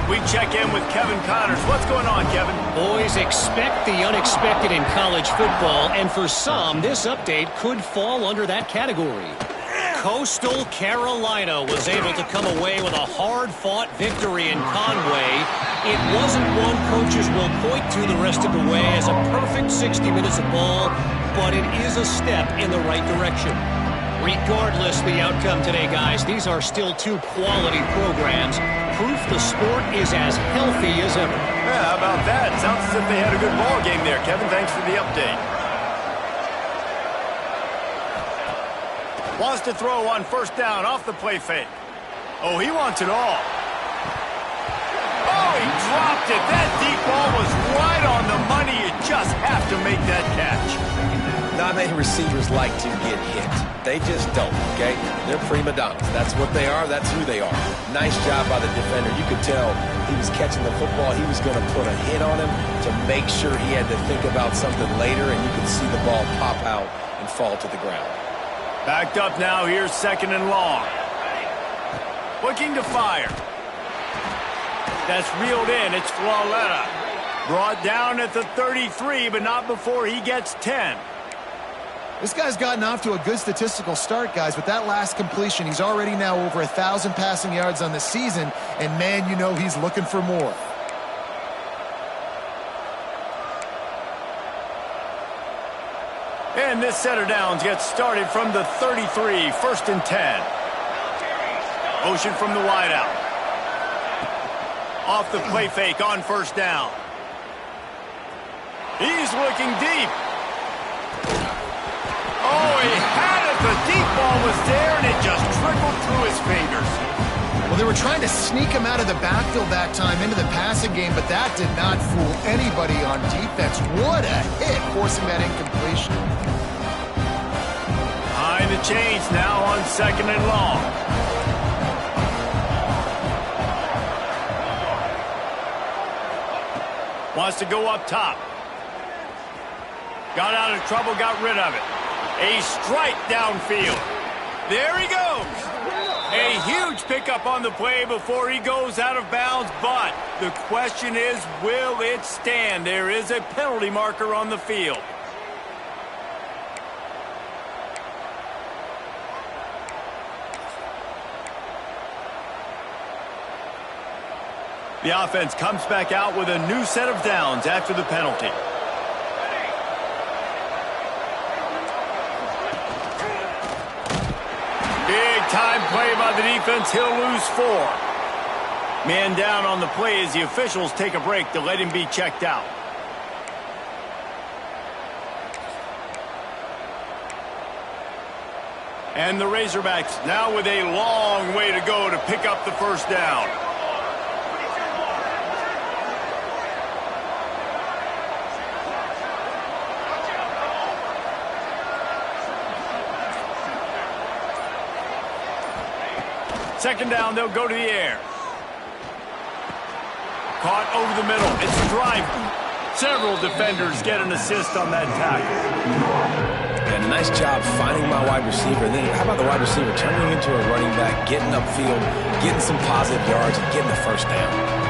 We check in with Kevin Connors. What's going on, Kevin? Boys, expect the unexpected in college football, and for some, this update could fall under that category. Coastal Carolina was able to come away with a hard-fought victory in Conway. It wasn't one coaches will point to the rest of the way as a perfect 60 minutes of ball, but it is a step in the right direction. Regardless the outcome today, guys, these are still 2 quality programs. Proof the sport is as healthy as ever. Yeah, how about that? Sounds as if they had a good ball game there, Kevin. Thanks for the update. Wants to throw on first down off the play fake. Oh, he wants it all. Oh, he dropped it. That deep ball was right on the money. You just have to make that catch. Not many receivers like to get hit. They just don't, okay? They're prima donnas. That's what they are. That's who they are. Nice job by the defender. You could tell he was catching the football. He was going to put a hit on him to make sure he had to think about something later, and you could see the ball pop out and fall to the ground. Backed up now, here's 2nd and long. Looking to fire. That's reeled in, it's Flawletta. Brought down at the 33, but not before he gets 10. This guy's gotten off to a good statistical start, guys. With that last completion, he's already now over 1,000 passing yards on the season, and man, you know he's looking for more. And this set of downs gets started from the 33, 1st and 10. Motion from the wideout. Off the play fake on first down. He's looking deep. Oh, he had it. The deep ball was there, and it just trickled through his fingers. Well, they were trying to sneak him out of the backfield that time into the passing game, but that did not fool anybody on defense. What a hit, forcing that incompletion. Behind the chains now on 2nd and long. Wants to go up top. Got out of trouble, got rid of it. A strike downfield. There he goes. A huge pickup on the play before he goes out of bounds, but the question is, will it stand? There is a penalty marker on the field. The offense comes back out with a new set of downs after the penalty. Big-time play by the defense. He'll lose 4. Man down on the play as the officials take a break to let him be checked out. And the Razorbacks now with a long way to go to pick up the first down. Second down, they'll go to the air. Caught over the middle. It's a drive. Several defenders get an assist on that tackle. And nice job finding my wide receiver. And then how about the wide receiver turning into a running back, getting upfield, getting some positive yards, and getting the first down.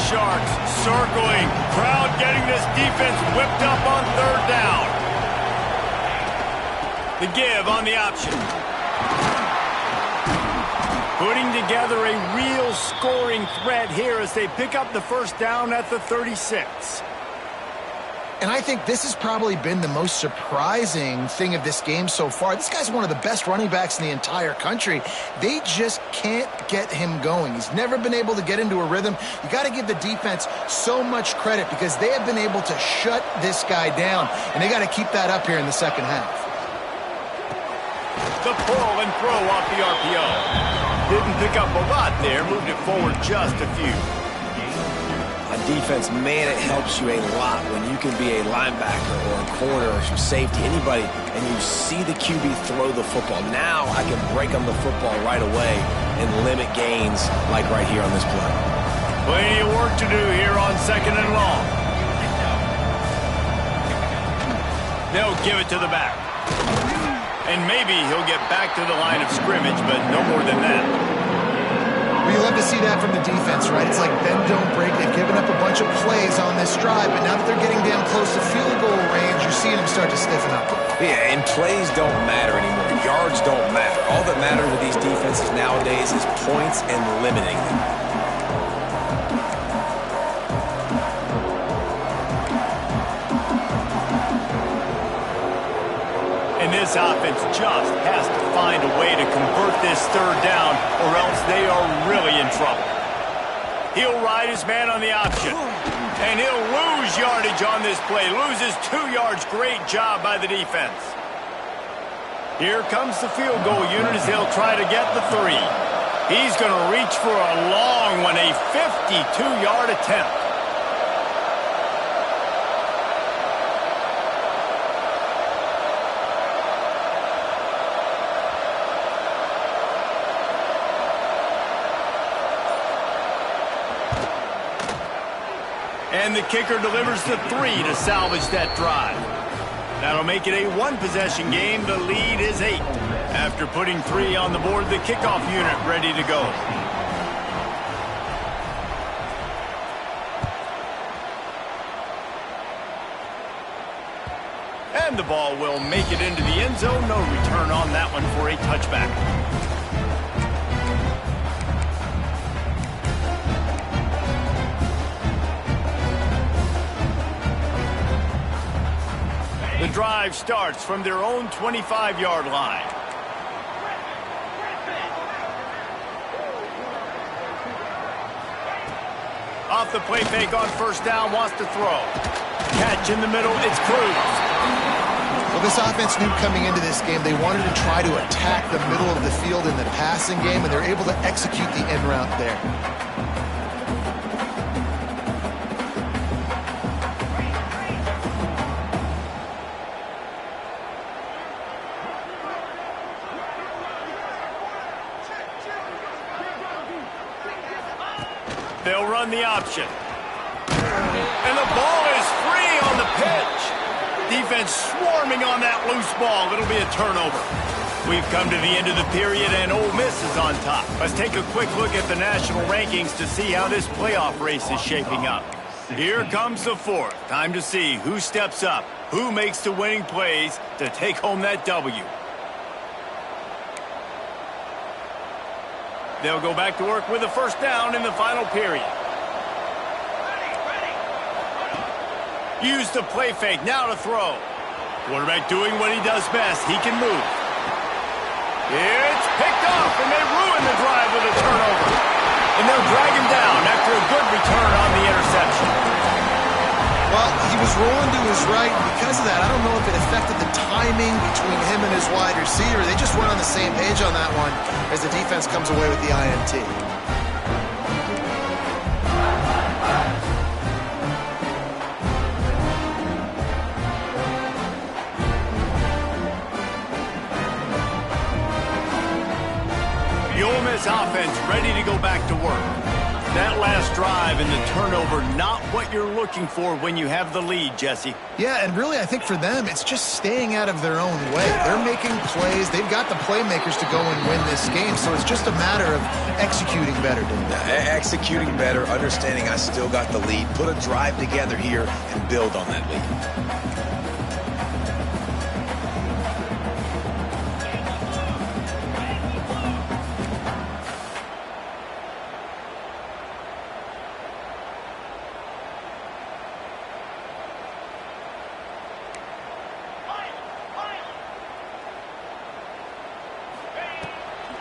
Sharks circling. Crowd getting this defense whipped up on 3rd down. The give on the option. Putting together a real scoring threat here as they pick up the first down at the 36. And I think this has probably been the most surprising thing of this game so far. This guy's one of the best running backs in the entire country. They just can't get him going. He's never been able to get into a rhythm. You got to give the defense so much credit because they have been able to shut this guy down, and they got to keep that up here in the second half. The pull and throw off the RPO. Didn't pick up a lot there, moved it forward just a few. Defense, man, it helps you a lot when you can be a linebacker or a corner or some safety, anybody, and you see the QB throw the football. Now I can break on the football right away and limit gains like right here on this play. Plenty of work to do here on 2nd and long. They'll give it to the back. And maybe he'll get back to the line of scrimmage, but no more than that. Well, you love to see that from the defense, right? It's like bend, don't break. They've given up a bunch of plays on this drive, but now that they're getting down close to field goal range, you're seeing them start to stiffen up. Yeah, and plays don't matter anymore. Yards don't matter. All that matters with these defenses nowadays is points and limiting them. And this offense just has to find a way to convert this 3rd down, or else they are really in trouble. He'll ride his man on the option. And he'll lose yardage on this play. Loses 2 yards. Great job by the defense. Here comes the field goal unit as they'll try to get the 3. He's going to reach for a long one, a 52-yard attempt. And the kicker delivers the 3 to salvage that drive. That'll make it a 1-possession game. The lead is 8. After putting 3 on the board, the kickoff unit ready to go. And the ball will make it into the end zone. No return on that one for a touchback. The drive starts from their own 25-yard line. Off the play fake on first down, wants to throw. Catch in the middle, it's Cruz. Well, this offense knew coming into this game they wanted to try to attack the middle of the field in the passing game, and they're able to execute the end route there. They'll run the option. And the ball is free on the pitch. Defense swarming on that loose ball. It'll be a turnover. We've come to the end of the period, and Ole Miss is on top. Let's take a quick look at the national rankings to see how this playoff race is shaping up. Here comes the fourth. Time to see who steps up, who makes the winning plays to take home that W. They'll go back to work with a first down in the final period. Use the play fake, now to throw. Quarterback doing what he does best. He can move. It's picked off, and they ruin the drive with a turnover. And they'll drag him down after a good return on the interception. Well, he was rolling to his right, and because of that, I don't know if it affected the timing between him and his wide receiver. They just weren't on the same page on that one as the defense comes away with the INT. The Ole Miss offense ready to go back to work. That last drive and the turnover, not what you're looking for when you have the lead, Jesse. Yeah, and really, I think for them, it's just staying out of their own way. They're making plays. They've got the playmakers to go and win this game, so it's just a matter of executing better, Executing better, understanding I still got the lead, put a drive together here and build on that lead.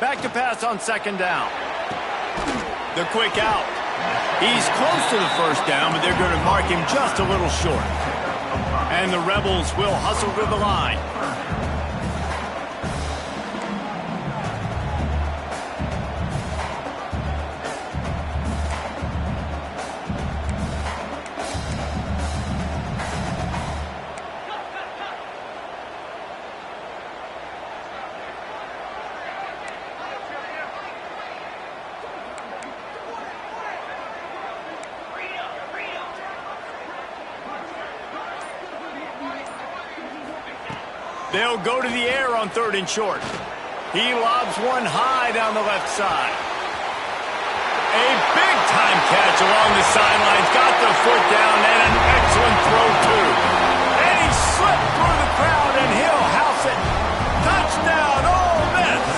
Back to pass on second down. The quick out. He's close to the first down, but they're going to mark him just a little short. And the Rebels will hustle to the line. They'll go to the air on third and short. He lobs one high down the left side. A big-time catch along the sidelines. Got the foot down and an excellent throw, too. And he slipped through the crowd, and he'll house it. Touchdown, Ole Miss!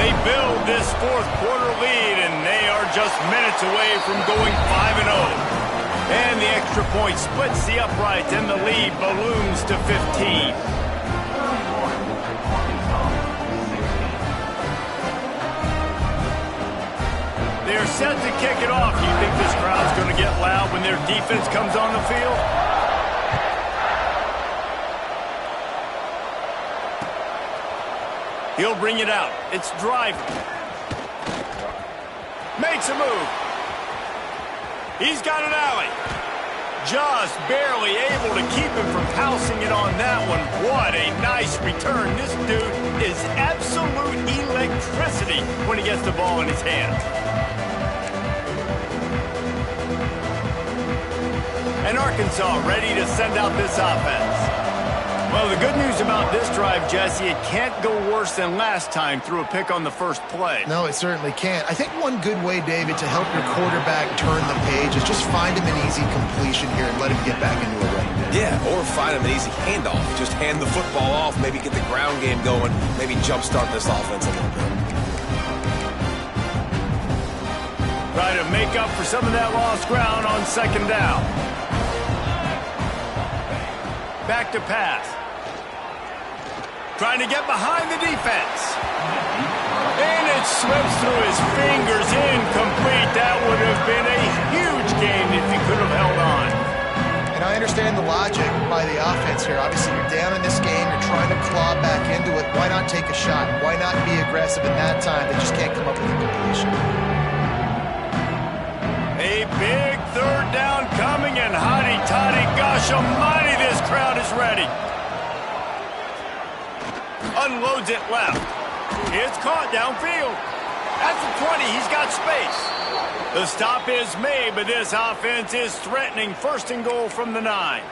They build this fourth-quarter lead, and they are just minutes away from going 5-0. And the extra point splits the uprights, and the lead balloons to 15. They're set to kick it off. You think this crowd's going to get loud when their defense comes on the field? He'll bring it out. It's driving. Makes a move. He's got an alley. Just barely able to keep him from pouncing it on that one. What a nice return. This dude is absolute electricity when he gets the ball in his hands. And Arkansas ready to send out this offense. Well, the good news about this drive, Jesse, it can't go worse than last time through a pick on the first play. No, it certainly can't. I think one good way, David, to help your quarterback turn the page is just find him an easy completion here and let him get back into a run. Yeah, or find him an easy handoff. Just hand the football off, maybe get the ground game going, maybe jumpstart this offense a little bit. Try to make up for some of that lost ground on second down. Back to pass. Trying to get behind the defense. And it slips through his fingers, incomplete. That would have been a huge gain if he could have held on. And I understand the logic by the offense here. Obviously, you're down in this game. You're trying to claw back into it. Why not take a shot? Why not be aggressive in that time? They just can't come up with a completion. A big third down coming, and hotty-toddy, gosh almighty, this crowd is ready. Unloads it left. It's caught downfield. At the 20, he's got space. The stop is made, but this offense is threatening first and goal from the 9.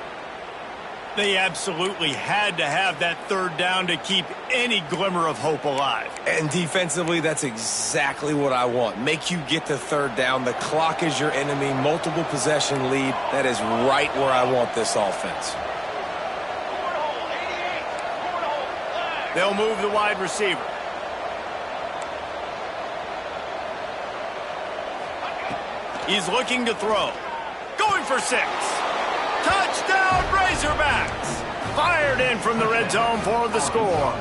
They absolutely had to have that third down to keep any glimmer of hope alive. And defensively, that's exactly what I want. Make you get the third down. The clock is your enemy. Multiple possession lead. That is right where I want this offense. They'll move the wide receiver. He's looking to throw. Going for 6. Touchdown, Razorbacks! Fired in from the red zone for the score.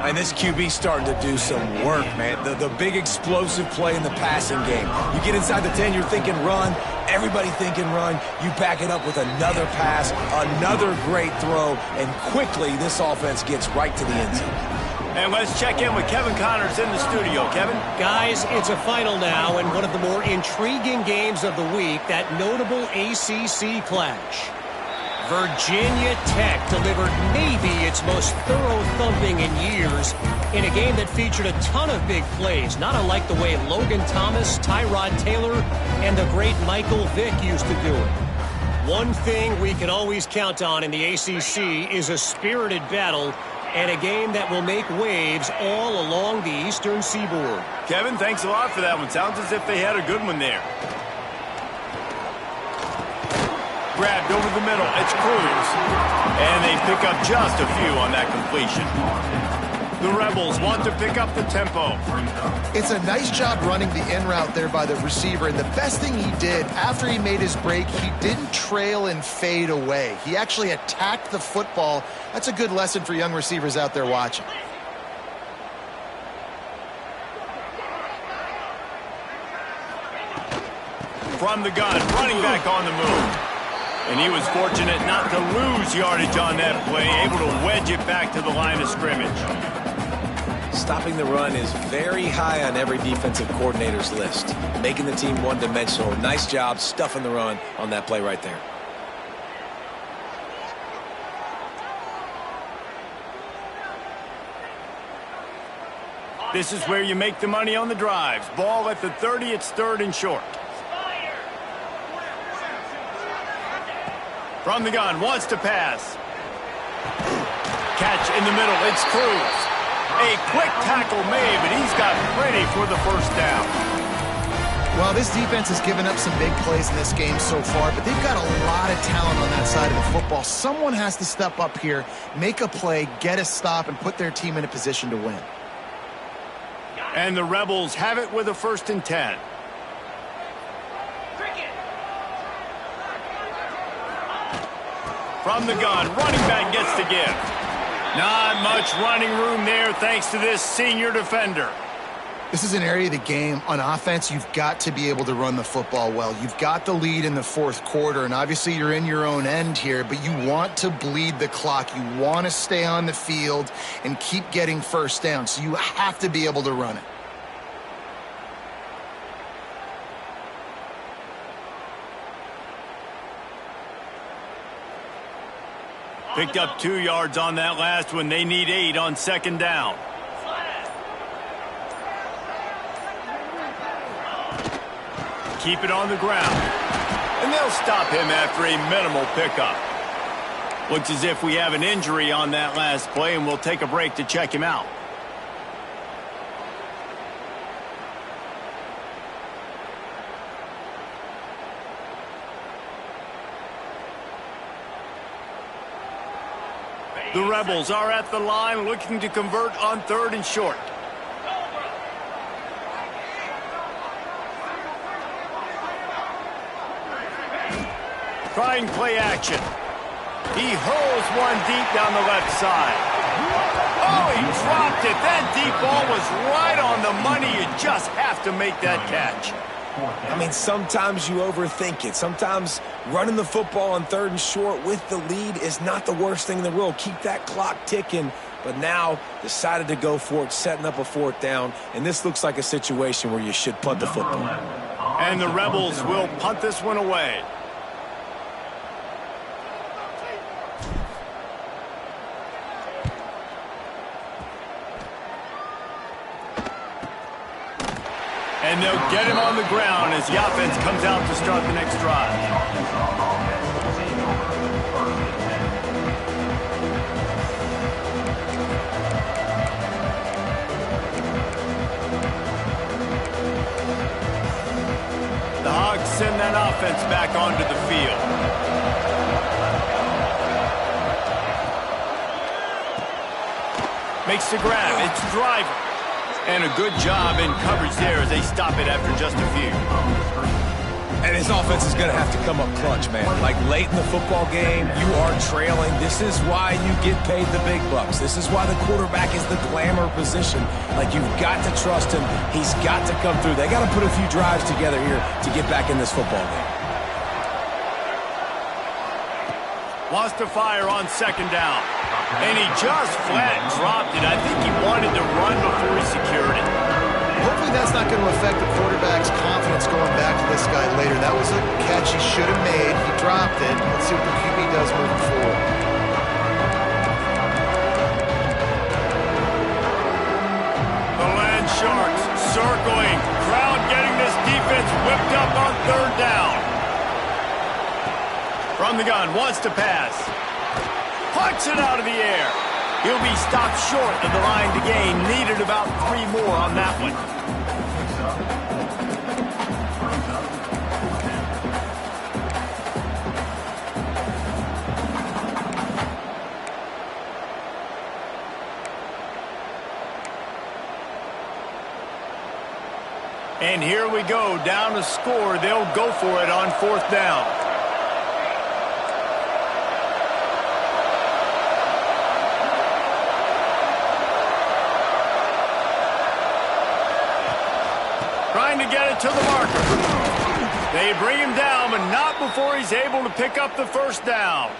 And this QB's starting to do some work, man. The big explosive play in the passing game. You get inside the 10, you're thinking run. Everybody thinking run. You back it up with another pass, another great throw, and quickly this offense gets right to the end zone. And let's check in with Kevin Connors in the studio. Kevin? Guys, it's a final now, and one of the more intriguing games of the week, that notable ACC clash. Virginia Tech delivered maybe its most thorough thumping in years in a game that featured a ton of big plays, not unlike the way Logan Thomas, Tyrod Taylor, and the great Michael Vick used to do it. One thing we can always count on in the ACC is a spirited battle and a game that will make waves all along the Eastern Seaboard. Kevin, thanks a lot for that one. Sounds as if they had a good one there. Grabbed over the middle. It's Cruz. And they pick up just a few on that completion. The Rebels want to pick up the tempo. It's a nice job running the in route there by the receiver. And the best thing he did after he made his break, he didn't trail and fade away. He actually attacked the football. That's a good lesson for young receivers out there watching. From the gun, running back on the move. And he was fortunate not to lose yardage on that play, able to wedge it back to the line of scrimmage. Stopping the run is very high on every defensive coordinator's list. Making the team one-dimensional. Nice job stuffing the run on that play right there. This is where you make the money on the drives. Ball at the 30, it's third and short. From the gun, wants to pass. Catch in the middle, it's Cruz. A quick tackle made, but he's got plenty for the first down. Well, this defense has given up some big plays in this game so far, but they've got a lot of talent on that side of the football. Someone has to step up here, make a play, get a stop, and put their team in a position to win. And the Rebels have it with a 1st and 10. From the gun, running back gets the give. Not much running room there thanks to this senior defender. This is an area of the game. On offense, you've got to be able to run the football well. You've got the lead in the 4th quarter, and obviously you're in your own end here, but you want to bleed the clock. You want to stay on the field and keep getting first down, so you have to be able to run it. Picked up 2 yards on that last one. They need 8 on 2nd down. Keep it on the ground. And they'll stop him after a minimal pickup. Looks as if we have an injury on that last play, and we'll take a break to check him out. The Rebels are at the line looking to convert on 3rd and short. Trying play action. He hurls one deep down the left side. Oh, he dropped it. That deep ball was right on the money. You just have to make that catch. I mean, sometimes you overthink it. Sometimes running the football on 3rd and short with the lead is not the worst thing in the world. Keep that clock ticking. But now decided to go for it, setting up a 4th down. And this looks like a situation where you should punt the football. And the Rebels will punt this one away. And they'll get him on the ground as the offense comes out to start the next drive. The Hogs send that offense back onto the field. Makes the grab. It's Driver. And a good job in coverage there as they stop it after just a few. And his offense is going to have to come up clutch, man. Like late in the football game, you are trailing. This is why you get paid the big bucks. This is why the quarterback is the glamour position. Like, you've got to trust him. He's got to come through. They got to put a few drives together here to get back in this football game. Wants to fire on 2nd down. And he just flat dropped it. I think he wanted to run before he secured it. Hopefully that's not going to affect the quarterback's confidence going back to this guy later. That was a catch he should have made. He dropped it. Let's see what the QB does moving forward. The Land Sharks circling. Crowd getting this defense whipped up on 3rd down. From the gun, wants to pass. Punts it out of the air. He'll be stopped short of the line to gain. Needed about 3 more on that one. And here we go, down to score. They'll go for it on 4th down. Trying to get it to the marker. They bring him down, but not before he's able to pick up the 1st down.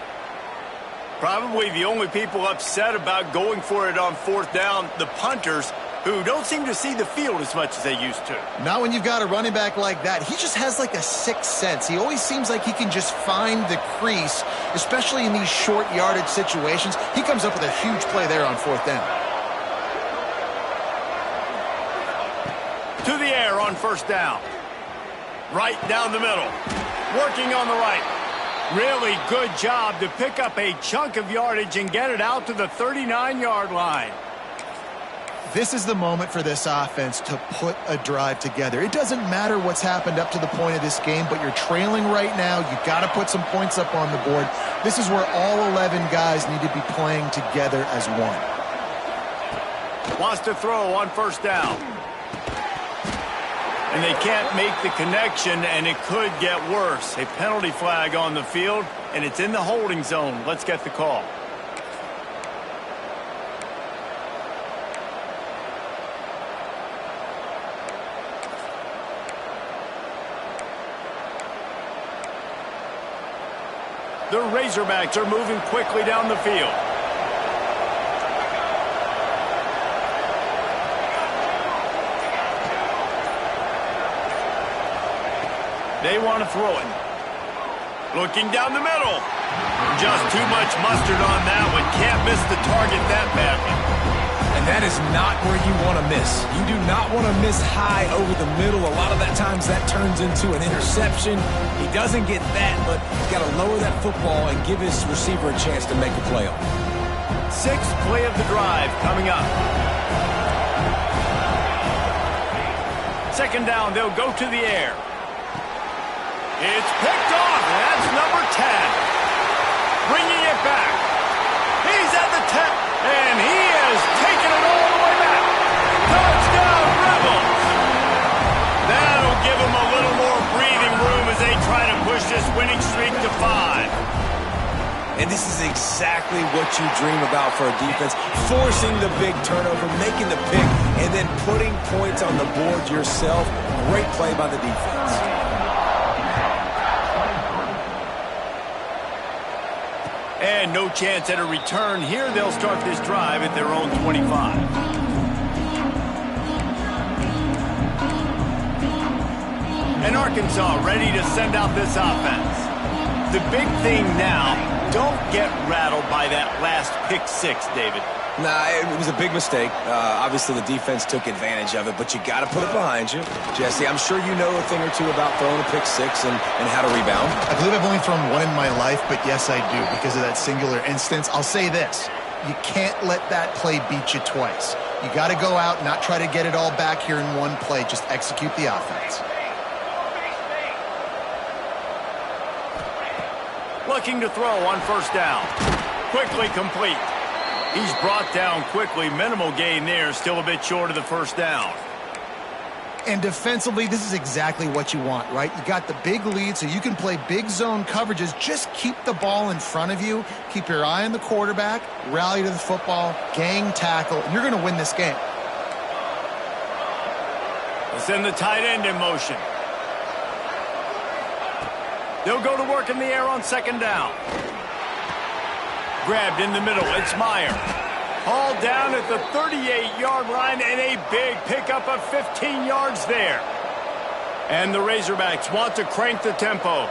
Probably the only people upset about going for it on 4th down, the punters, who don't seem to see the field as much as they used to. Not when you've got a running back like that. He just has like a 6th sense. He always seems like he can just find the crease, especially in these short yardage situations. He comes up with a huge play there on 4th down. To the air on 1st down. Right down the middle. Working on the right. Really good job to pick up a chunk of yardage and get it out to the 39-yard line. This is the moment for this offense to put a drive together. It doesn't matter what's happened up to the point of this game, but you're trailing right now. You've got to put some points up on the board. This is where all 11 guys need to be playing together as one. Wants to throw on 1st down. And they can't make the connection, and it could get worse. A penalty flag on the field, and it's in the holding zone. Let's get the call. The Razorbacks are moving quickly down the field. They want to throw it. Looking down the middle. Just too much mustard on that one. Can't miss the target that badly. And that is not where you want to miss. You do not want to miss high over the middle. A lot of that times that turns into an interception. He doesn't get that, but he's got to lower that football and give his receiver a chance to make a play on. 6th play of the drive coming up. 2nd down, they'll go to the air. It's picked off, and that's number 10. Bringing it back. He's at the 10, and he has taken it all the way back. Touchdown, Rebels. That'll give them a little more breathing room as they try to push this winning streak to 5. And this is exactly what you dream about for a defense. Forcing the big turnover, making the pick, and then putting points on the board yourself. Great play by the defense. And no chance at a return here. They'll start this drive at their own 25. And Arkansas ready to send out this offense. The big thing now, don't get rattled by that last pick six, David. Nah, it was a big mistake. Obviously, the defense took advantage of it, but you got to put it behind you. Jesse, I'm sure you know a thing or two about throwing a pick six and how to rebound. I believe I've only thrown one in my life, but yes, I do because of that singular instance. I'll say this. You can't let that play beat you twice. You got to go out, not try to get it all back here in one play. Just execute the offense. Looking to throw on first down. Quickly complete. He's brought down quickly. Minimal gain there. Still a bit short of the first down. And defensively, this is exactly what you want, right? You got the big lead, so you can play big zone coverages. Just keep the ball in front of you. Keep your eye on the quarterback. Rally to the football. Gang tackle. And you're going to win this game. Let's send the tight end in motion. They'll go to work in the air on second down. Grabbed in the middle. It's Meyer. Hauled down at the 38-yard line and a big pickup of 15 yards there. And the Razorbacks want to crank the tempo.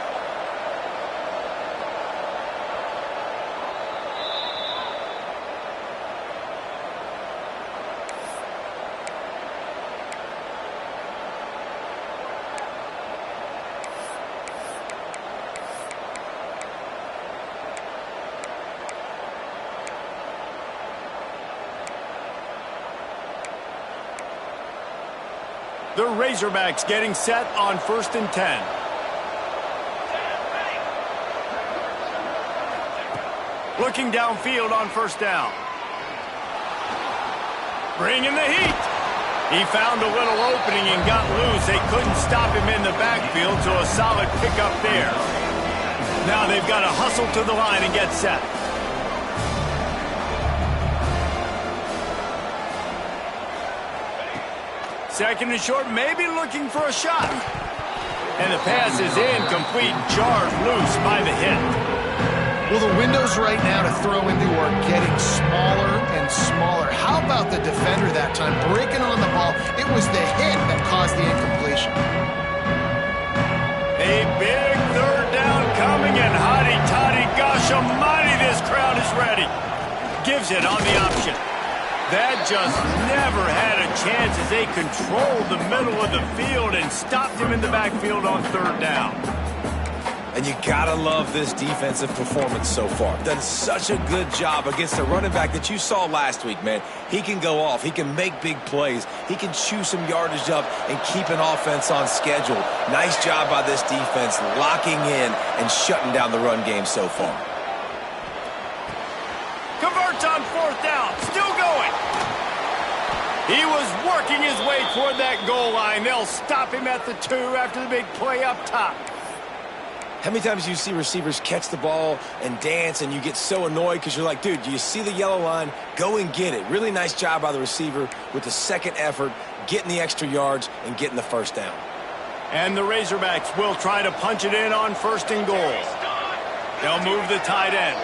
The Razorbacks getting set on 1st and 10. Looking downfield on first down. Bringing the heat. He found a little opening and got loose. They couldn't stop him in the backfield, so a solid pickup there. Now they've got to hustle to the line and get set. Second and short, maybe looking for a shot. And the pass is incomplete, jarred loose by the hit. Well, the windows right now to throw into are getting smaller and smaller. How about the defender that time breaking on the ball? It was the hit that caused the incompletion. A big third down coming, and hotty-toddy, gosh almighty, this crowd is ready. Gives it on the option. That just never had a chance as they controlled the middle of the field and stopped him in the backfield on third down. And you gotta love this defensive performance so far. Done such a good job against the running back that you saw last week, man. He can go off. He can make big plays. He can chew some yardage up and keep an offense on schedule. Nice job by this defense locking in and shutting down the run game so far. Converts on fourth down. Still going. He was working his way toward that goal line. They'll stop him at the 2 after the big play up top. How many times do you see receivers catch the ball and dance and you get so annoyed because you're like, dude, do you see the yellow line? Go and get it. Really nice job by the receiver with the second effort, getting the extra yards and getting the first down. And the Razorbacks will try to punch it in on 1st and goal. They'll move the tight end.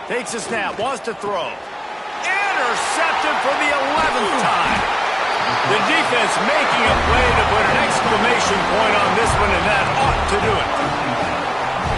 Takes a snap, wants to throw. Intercepted for the 11th time. The defense making a play to put an exclamation point on this one, and that ought to do it.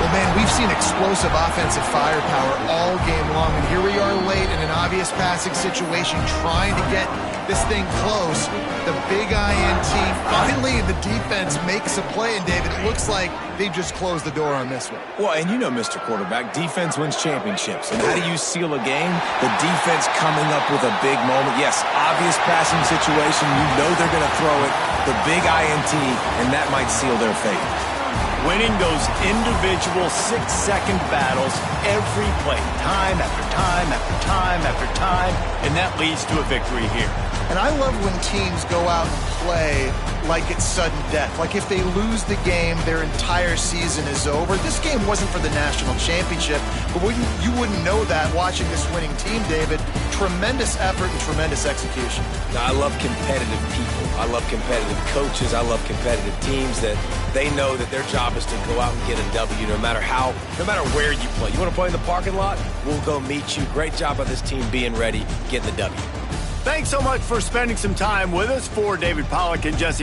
Well, man, we've seen explosive offensive firepower all game long, and here we are late in an obvious passing situation trying to get this thing close. The big INT. Finally, the defense makes a play, and David, it looks like they've just closed the door on this one. Well, and you know, Mr. Quarterback, defense wins championships. And how do you seal a game? The defense coming up with a big moment. Yes, obvious passing situation. You know they're going to throw it. The big INT, and that might seal their fate. winning those individual 6-second battles every play, time after time after time after time, and that leads to a victory here. And I love when teams go out and play like it's sudden death. Like if they lose the game, their entire season is over. This game wasn't for the national championship, but you wouldn't know that watching this winning team, David. Tremendous effort and tremendous execution. Now, I love competitive people. I love competitive coaches. I love competitive teams that they know that their job is to go out and get a W no matter where you play. You want to play in the parking lot? We'll go meet you. Great job by this team being ready, getting the W. Thanks so much for spending some time with us. For David Pollack and Jesse